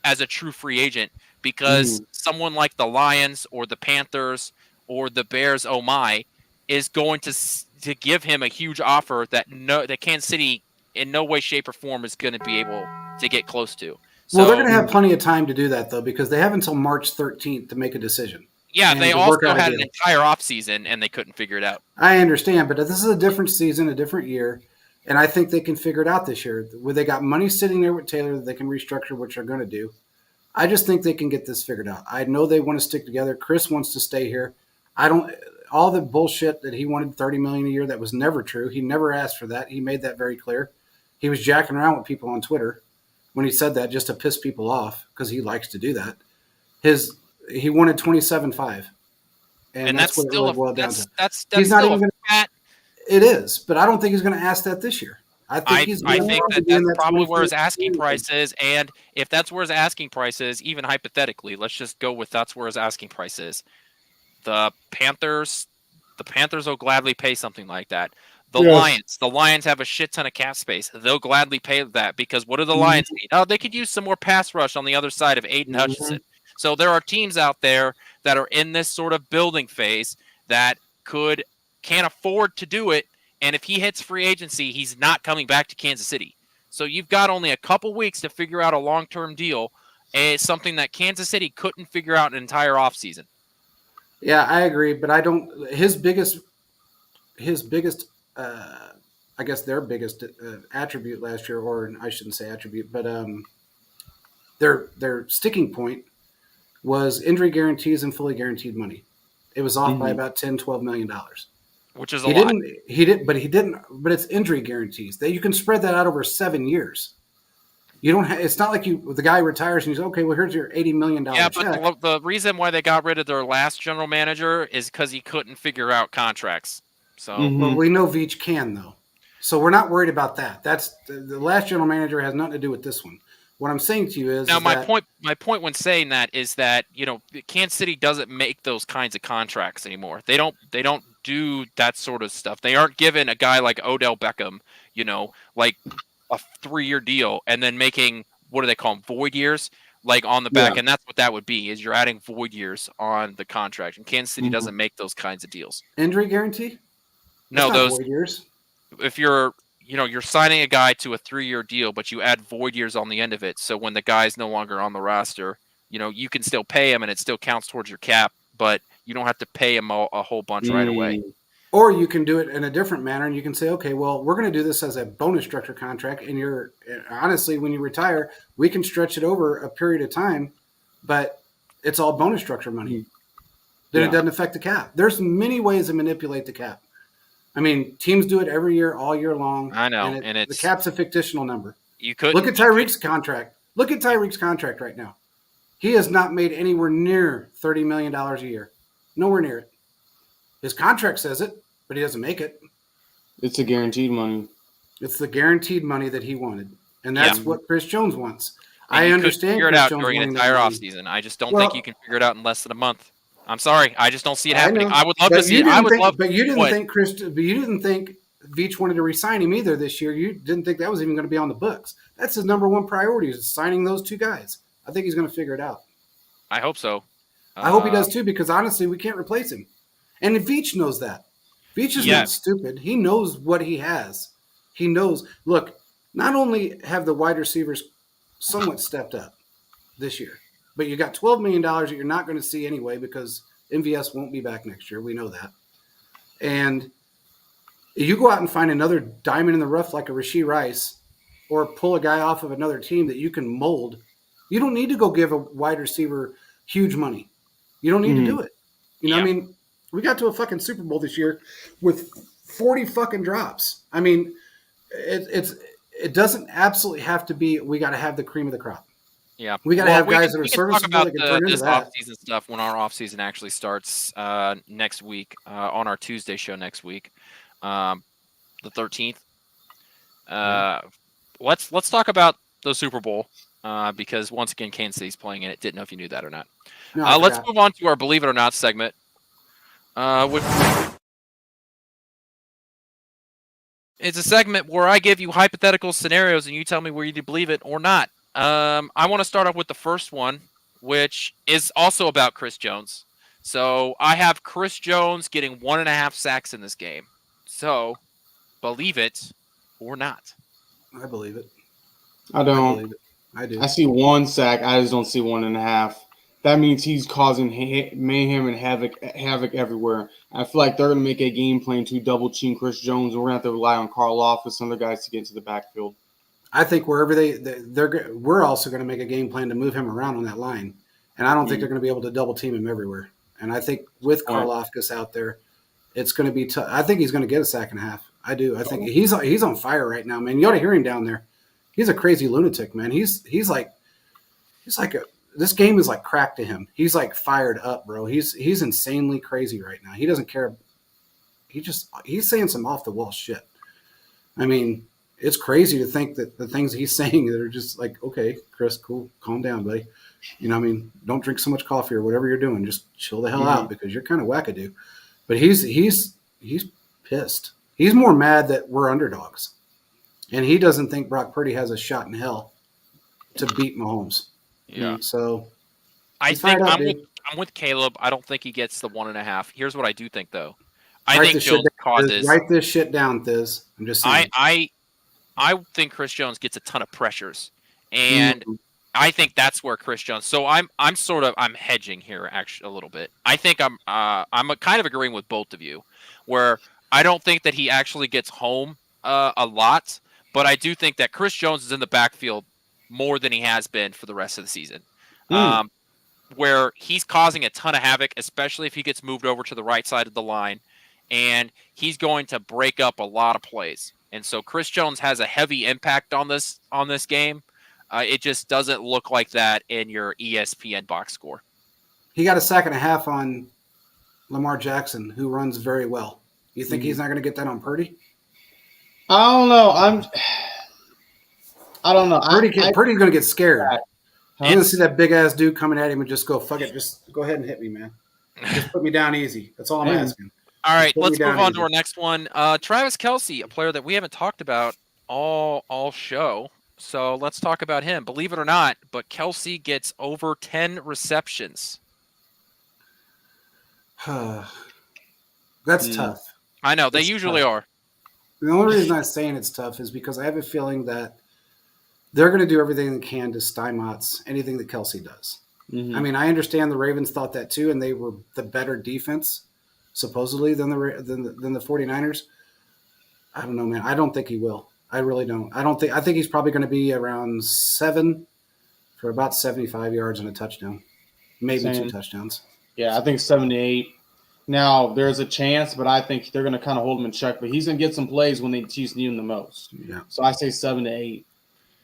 A: as a true free agent, because someone like the Lions or the Panthers or the Bears, oh my, is going to give him a huge offer that Kansas City in no way, shape, or form is going to be able to get close to.
B: Well, they're going to have plenty of time to do that, though, because they have until March 13th to make a decision.
A: Yeah, they also had an entire offseason, and they couldn't figure it out.
B: I understand, but this is a different season, a different year, and I think they can figure it out this year. Where they got money sitting there with Taylor that they can restructure, which they're going to do. I just think they can get this figured out. I know they want to stick together. Chris wants to stay here. All the bullshit that he wanted $30 million a year, that was never true. He never asked for that. He made that very clear. He was jacking around with people on Twitter when he said that just to piss people off, because he likes to do that. He wanted 27.5, and that's what
A: still
B: it really boiled down to.
A: That's still a fat.
B: It is, but I don't think he's going to ask that this year. I think
A: that's probably where his asking price is, and if that's where his asking price is, even hypothetically, let's just go with that's where his asking price is. The Panthers will gladly pay something like that. The Lions have a shit ton of cap space. They'll gladly pay that, because what do the Lions need? Oh, they could use some more pass rush on the other side of Aiden Hutchinson. So there are teams out there that are in this sort of building phase that can't afford to do it. And if he hits free agency, he's not coming back to Kansas City. So you've got only a couple weeks to figure out a long-term deal. It's something that Kansas City couldn't figure out an entire offseason.
B: Yeah, I agree, but I don't. His biggest, I guess their biggest attribute last year, or I shouldn't say attribute, but their sticking point was injury guarantees and fully guaranteed money. It was off by about $10-12 million,
A: which is a lot.
B: But it's injury guarantees that you can spread that out over 7 years. You don't. It's not like the guy retires and he's okay. Well, here's your $80 million.
A: Yeah,
B: check.
A: But the reason why they got rid of their last general manager is because he couldn't figure out contracts. So
B: well, we know Veach can, though, so we're not worried about that. That's the last general manager has nothing to do with this one. What I'm saying to you is
A: my point when saying that is that Kansas City doesn't make those kinds of contracts anymore. They don't do that sort of stuff. They aren't giving a guy like Odell Beckham, like a 3-year deal and then making, what do they call them, void years, like on the back. And that's what that would be, is you're adding void years on the contract. And Kansas City doesn't make those kinds of deals.
B: Injury guarantee?
A: No, those
B: void years.
A: If you're signing a guy to a 3-year deal, but you add void years on the end of it. So when the guy's no longer on the roster, you can still pay him and it still counts towards your cap, but you don't have to pay him a whole bunch right away.
B: Or you can do it in a different manner, and you can say, okay, well, we're going to do this as a bonus structure contract, and honestly, when you retire, we can stretch it over a period of time, but it's all bonus structure money. Then it doesn't affect the cap. There's many ways to manipulate the cap. I mean, teams do it every year, all year long.
A: I know,
B: and the cap's a fictional number.
A: You could
B: look at Tyreek's contract. Look at Tyreek's contract right now. He has not made anywhere near $30 million a year. Nowhere near it. His contract says it, but he doesn't make it.
C: It's the guaranteed money.
B: It's the guaranteed money that he wanted. And that's what Chris Jones wants.
A: And
B: I understand.
A: Figure it
B: Chris
A: out
B: Jones
A: during an
B: wanting
A: entire
B: that money.
A: offseason. I just don't think you can figure it out in less than a month. I'm sorry. I just don't see it happening.
B: know,
A: I would love to see it.
B: But you didn't think Veach wanted to re-sign him either this year. You didn't think that was even going to be on the books. That's his number one priority, is signing those two guys. I think he's going to figure it out.
A: I hope so.
B: I hope he does too, because honestly, we can't replace him. And Veach knows that. Veach is not stupid. He knows what he has. He knows. Look, not only have the wide receivers somewhat stepped up this year, but you got $12 million that you're not going to see anyway, because MVS won't be back next year. We know that. And you go out and find another diamond in the rough like a Rashee Rice, or pull a guy off of another team that you can mold. You don't need to go give a wide receiver huge money. You don't need to do it. You know what I mean? We got to a fucking Super Bowl this year with 40 fucking drops. I mean, it doesn't absolutely have to be, we got to have the cream of the crop.
A: Yeah.
B: We got to have guys that are serviceable that can turn into
A: this
B: that.
A: off-season stuff when our off-season actually starts next week, on our Tuesday show next week, the 13th. Let's talk about the Super Bowl, because once again, Kansas City's playing in it. Didn't know if you knew that or not.
B: No,
A: let's move on to our Believe It or Not segment. It's a segment where I give you hypothetical scenarios and you tell me whether you believe it or not. I want to start off with the first one, which is also about Chris Jones. So I have Chris Jones getting 1.5 sacks in this game. So, believe it or not.
B: I believe it.
C: I don't.
B: I believe it. I do.
C: I see 1 sack. I just don't see 1.5. That means he's causing mayhem and havoc everywhere. I feel like they're going to make a game plan to double team Chris Jones. We're going to have to rely on Karloff and some other guys to get into the backfield.
B: I think wherever we're also going to make a game plan to move him around on that line, and I don't think they're going to be able to double team him everywhere. And I think with Karloftis out there, it's going to be tough. I think he's going to get a sack and a half. I do. I think he's on fire right now, man. You ought to hear him down there. He's a crazy lunatic, man. He's like this game is like crack to him. He's like fired up, bro. He's insanely crazy right now. He doesn't care. He's saying some off the wall shit. I mean, it's crazy to think that the things he's saying that are just like, okay, Chris, cool, calm down, buddy. You know what I mean? Don't drink so much coffee or whatever you're doing. Just chill the hell out, because you're kind of wackadoo. But he's pissed. He's more mad that we're underdogs. And he doesn't think Brock Purdy has a shot in hell to beat Mahomes.
A: Yeah.
B: So
A: I think I'm with Caleb. I don't think he gets the 1.5. Here's what I do think, though. I think Jones causes.
B: Write this shit down, Thiz. I'm just saying.
A: I think Chris Jones gets a ton of pressures, and I think that's where Chris Jones. So I'm hedging here actually a little bit. I think I'm kind of agreeing with both of you, where I don't think that he actually gets home a lot, but I do think that Chris Jones is in the backfield more than he has been for the rest of the season, where he's causing a ton of havoc, especially if he gets moved over to the right side of the line, and he's going to break up a lot of plays. And so Chris Jones has a heavy impact on this game. It just doesn't look like that in your ESPN box score.
B: He got a sack and a half on Lamar Jackson, who runs very well. You think he's not going to get that on Purdy?
C: I don't know. I don't know.
B: Purdy's going to get scared. He's going to see that big-ass dude coming at him and just go, fuck it, just go ahead and hit me, man. Just put me down easy. That's all I'm asking.
A: All right, let's move on to our next one. Travis Kelce, a player that we haven't talked about all show. So let's talk about him. Believe it or not, but Kelce gets over 10 receptions.
B: That's tough.
A: I know. They usually are.
B: The only reason I'm saying it's tough is because I have a feeling that they're going to do everything they can to stymie anything that Kelce does. I mean, I understand the Ravens thought that too, and they were the better defense, supposedly, than the 49ers. I don't know, man. I don't think he will. I really don't. I think he's probably going to be around 7 for about 75 yards and a touchdown. Maybe 2 touchdowns.
C: Yeah, I think 7 to 8. Now, there's a chance, but I think they're going to kind of hold him in check. But he's going to get some plays when they need him the most.
B: Yeah.
C: So I say 7 to 8.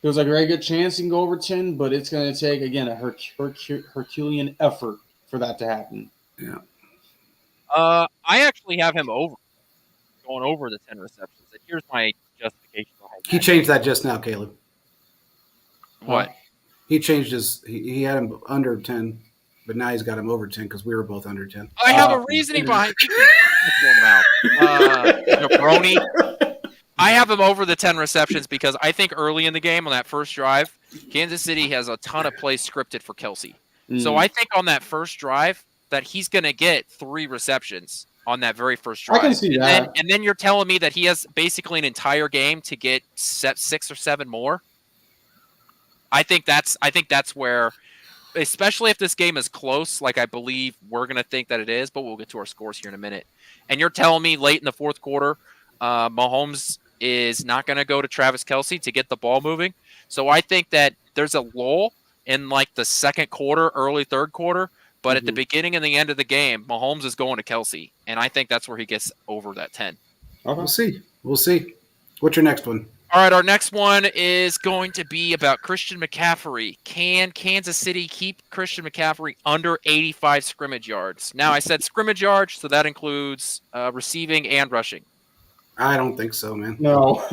C: There's a very good chance he can go over 10, but it's going to take, again, a Herculean effort for that to happen.
B: Yeah.
A: I actually have him going over the 10 receptions. And here's my justification.
B: He changed that just now, Caleb.
A: What?
B: He changed his. He had him under 10, but now he's got him over 10 because we were both under 10.
A: I have a reasoning behind. Jabroni. I have him over the 10 receptions because I think early in the game on that first drive, Kansas City has a ton of plays scripted for Kelsey. So I think on that first drive that he's going to get 3 receptions on that very first drive.
C: I can see that.
A: And then you're telling me that he has basically an entire game to get 6 or 7 more. I think that's where, especially if this game is close, like I believe we're going to think that it is, but we'll get to our scores here in a minute. And you're telling me late in the fourth quarter, Mahomes is not going to go to Travis Kelce to get the ball moving. So I think that there's a lull in like the second quarter, early third quarter, but at the beginning and the end of the game, Mahomes is going to Kelce, and I think that's where he gets over that 10.
B: Okay. We'll see. What's your next one?
A: All right, our next one is going to be about Christian McCaffrey. Can Kansas City keep Christian McCaffrey under 85 scrimmage yards? Now, I said scrimmage yards, so that includes receiving and rushing.
B: I don't think so, man.
C: No.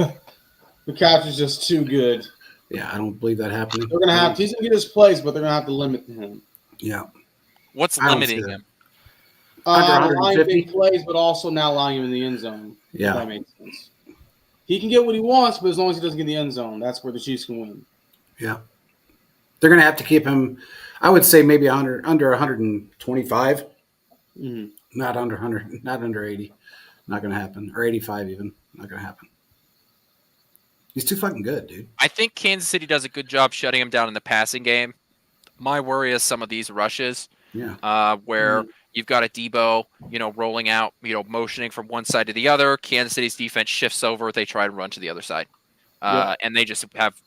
C: McCaffrey's just too good.
B: Yeah, I don't believe that happening.
C: They're gonna have he's gonna get his plays, but they're gonna have to limit him.
B: Yeah.
A: What's limiting him?
C: Allowing big plays, but also not allowing him in the end zone.
B: Yeah.
C: If that makes sense. He can get what he wants, but as long as he doesn't get in the end zone, that's where the Chiefs can win.
B: Yeah. They're gonna have to keep him, I would say maybe under 125.
C: Mm-hmm.
B: Not under 100, not under 80. Not gonna happen. Or 85 even. Not gonna happen. He's too fucking good, dude.
A: I think Kansas City does a good job shutting him down in the passing game. My worry is some of these rushes, where you've got a Debo, rolling out, motioning from one side to the other. Kansas City's defense shifts over. They try to run to the other side. And they just have,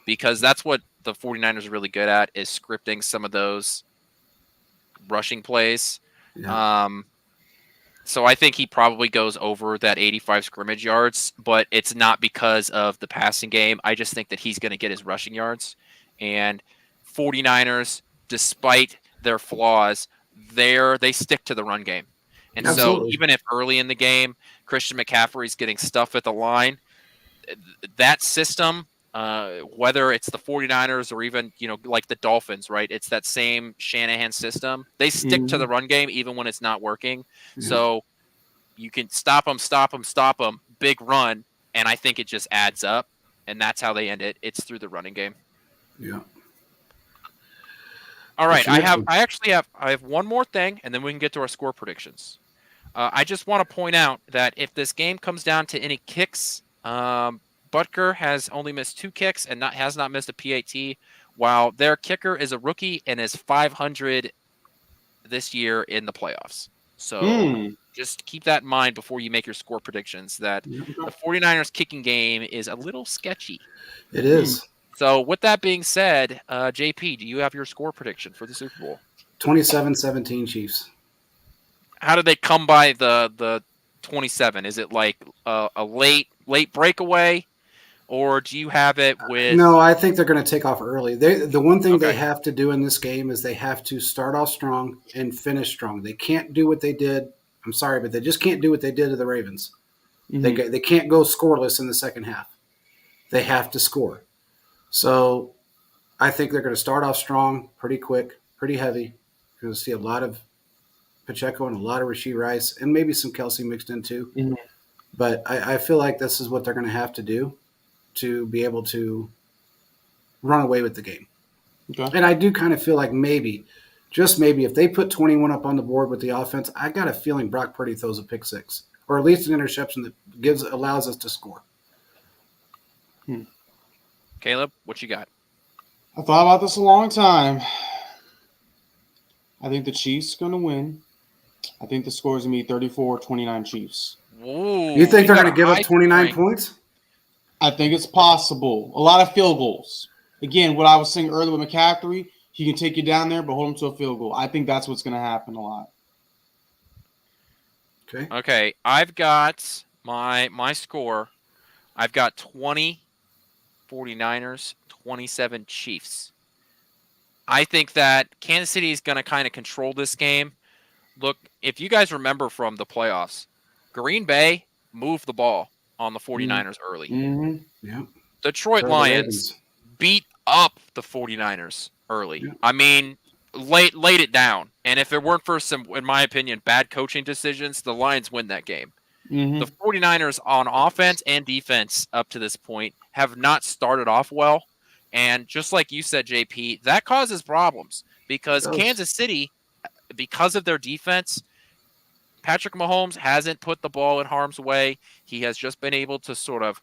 A: because that's what the 49ers are really good at is scripting some of those rushing plays.
B: Yeah.
A: So I think he probably goes over that 85 scrimmage yards, but it's not because of the passing game. I just think that he's going to get his rushing yards. And 49ers, despite their flaws, they stick to the run game. And
B: Absolutely.
A: So even if early in the game, Christian McCaffrey's getting stuff at the line, that system, whether it's the 49ers or even, like the Dolphins, right? It's that same Shanahan system. They stick to the run game even when it's not working. So you can stop them, big run, and I think it just adds up, and that's how they end it. It's through the running game.
B: Yeah.
A: All right, I have one more thing, and then we can get to our score predictions. I just want to point out that if this game comes down to any kicks, Butker has only missed 2 kicks and has not missed a PAT, while their kicker is a rookie and is 500 this year in the playoffs. So just keep that in mind before you make your score predictions, that the 49ers kicking game is a little sketchy.
B: It is.
A: So with that being said, JP, do you have your score prediction for the Super Bowl?
B: 27-17 Chiefs.
A: How did they come by the 27? Is it like a late breakaway, or do you have it with?
B: No, I think they're going to take off early. The one thing they have to do in this game is they have to start off strong and finish strong. They can't do what they did. I'm sorry, but they just can't do what they did to the Ravens. They can't go scoreless in the second half. They have to score. So I think they're going to start off strong, pretty quick, pretty heavy. You're going to see a lot of Pacheco and a lot of Rashee Rice and maybe some Kelce mixed in too. But I feel like this is what they're going to have to do to be able to run away with the game. And I do kind of feel like maybe, just maybe, if they put 21 up on the board with the offense, I got a feeling Brock Purdy throws a pick 6 or at least an interception that allows us to score.
A: Caleb, what you got?
C: I thought about this a long time. I think the Chiefs are going to win. I think the score is going to be 34-29 Chiefs.
A: Ooh,
B: you think they're going to give up 29 points?
C: I think it's possible. A lot of field goals. Again, what I was saying earlier with McCaffrey, he can take you down there, but hold him to a field goal. I think that's what's going to happen a lot.
A: Okay. I've got my score. I've got 20 49ers, 27 Chiefs. I think that Kansas City is going to kind of control this game. Look, if you guys remember from the playoffs, Green Bay moved the ball on the 49ers early.
B: Yeah.
A: Detroit Lions beat up the 49ers early.
B: Yeah.
A: I mean, laid it down. And if it weren't for some, in my opinion, bad coaching decisions, the Lions win that game.
C: Mm-hmm.
A: The 49ers on offense and defense up to this point have not started off well. And just like you said, JP, that causes problems because Kansas City, because of their defense, Patrick Mahomes hasn't put the ball in harm's way. He has just been able to sort of,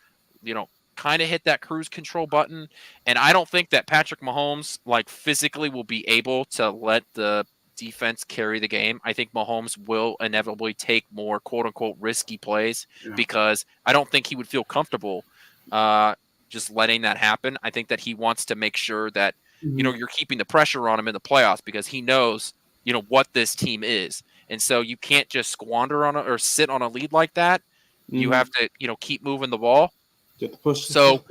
A: kind of hit that cruise control button. And I don't think that Patrick Mahomes, physically will be able to let the defense carry the game. I think Mahomes will inevitably take more quote unquote risky plays because I don't think he would feel comfortable just letting that happen. I think that he wants to make sure that, you're keeping the pressure on him in the playoffs because he knows, what this team is. And so you can't just squander on or sit on a lead like that. You have to, keep moving the ball.
C: Get the push.
A: So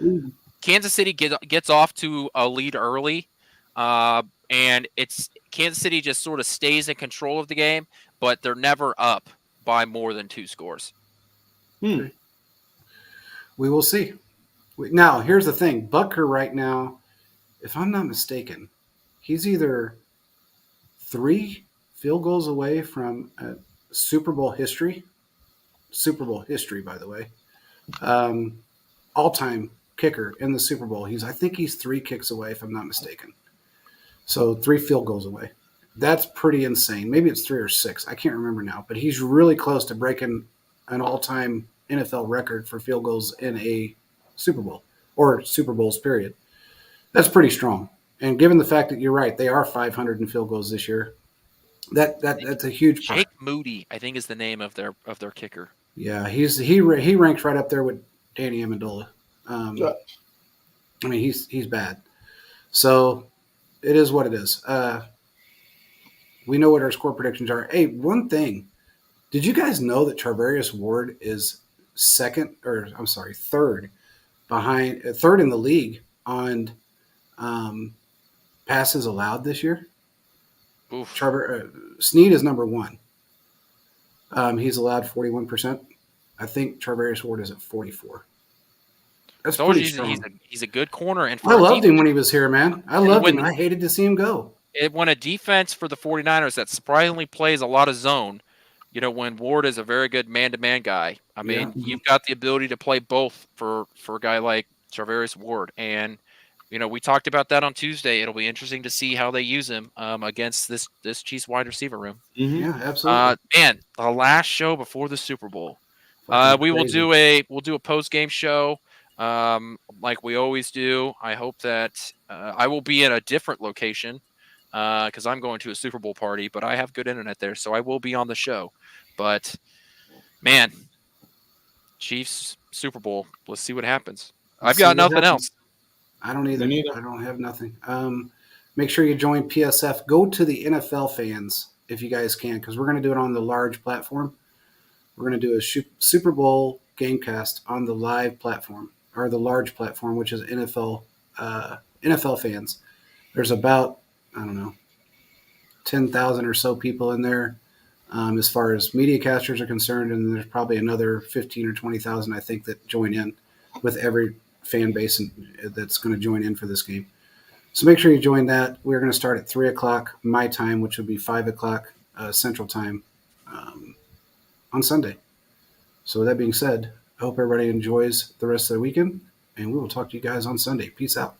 A: Kansas City gets off to a lead early, and it's Kansas City just sort of stays in control of the game, but they're never up by more than 2 scores.
B: We will see. Now, here's the thing. Butker right now, if I'm not mistaken, he's either 3 field goals away from Super Bowl history. Super Bowl history, by the way. All-time kicker in the Super Bowl. I think he's 3 kicks away, if I'm not mistaken. So 3 field goals away. That's pretty insane. Maybe it's 3 or 6. I can't remember now. But he's really close to breaking an all-time NFL record for field goals in a Super Bowl or Super Bowls, period. That's pretty strong. And given the fact that you're right, they are 500 in field goals this year. That's a huge part.
A: Jake Moody, I think, is the name of their kicker.
B: Yeah, he ranks right up there with Danny Amendola. I mean, he's bad. So it is what it is. We know what our score predictions are. Hey, one thing. Did you guys know that Charvarius Ward is third in the league on passes allowed this year?
A: Oof.
B: Snead is number 1. He's allowed 41%. I think Charvarius Ward is at 44. That's pretty strong.
A: He's a good corner. And
B: I loved him when he was here, man. I loved him. I hated to see him go.
A: When a defense for the 49ers that surprisingly plays a lot of zone, when Ward is a very good man-to-man guy, I mean, you've got the ability to play both for a guy like Charvarius Ward. And, we talked about that on Tuesday. It'll be interesting to see how they use him against this Chiefs wide receiver room.
B: Mm-hmm. Yeah, absolutely.
A: Man, the last show before the Super Bowl. We'll do a post-game show like we always do. I hope that I will be in a different location because I'm going to a Super Bowl party, but I have good internet there, so I will be on the show. But, man, Chiefs, Super Bowl, let's see what happens. I've got nothing else.
B: I don't either. I don't have nothing. Make sure you join PSF. Go to the NFL fans if you guys can, because we're going to do it on the large platform. We're going to do a Super Bowl Gamecast on the live platform, or the large platform, which is NFL fans. There's about, 10,000 or so people in there as far as media casters are concerned, and there's probably another 15 or 20,000, I think, that join in with every fan base that's going to join in for this game. So make sure you join that. We're going to start at 3 o'clock my time, which will be 5 o'clock Central Time on Sunday. So with that being said, I hope everybody enjoys the rest of the weekend, and we will talk to you guys on Sunday. Peace out.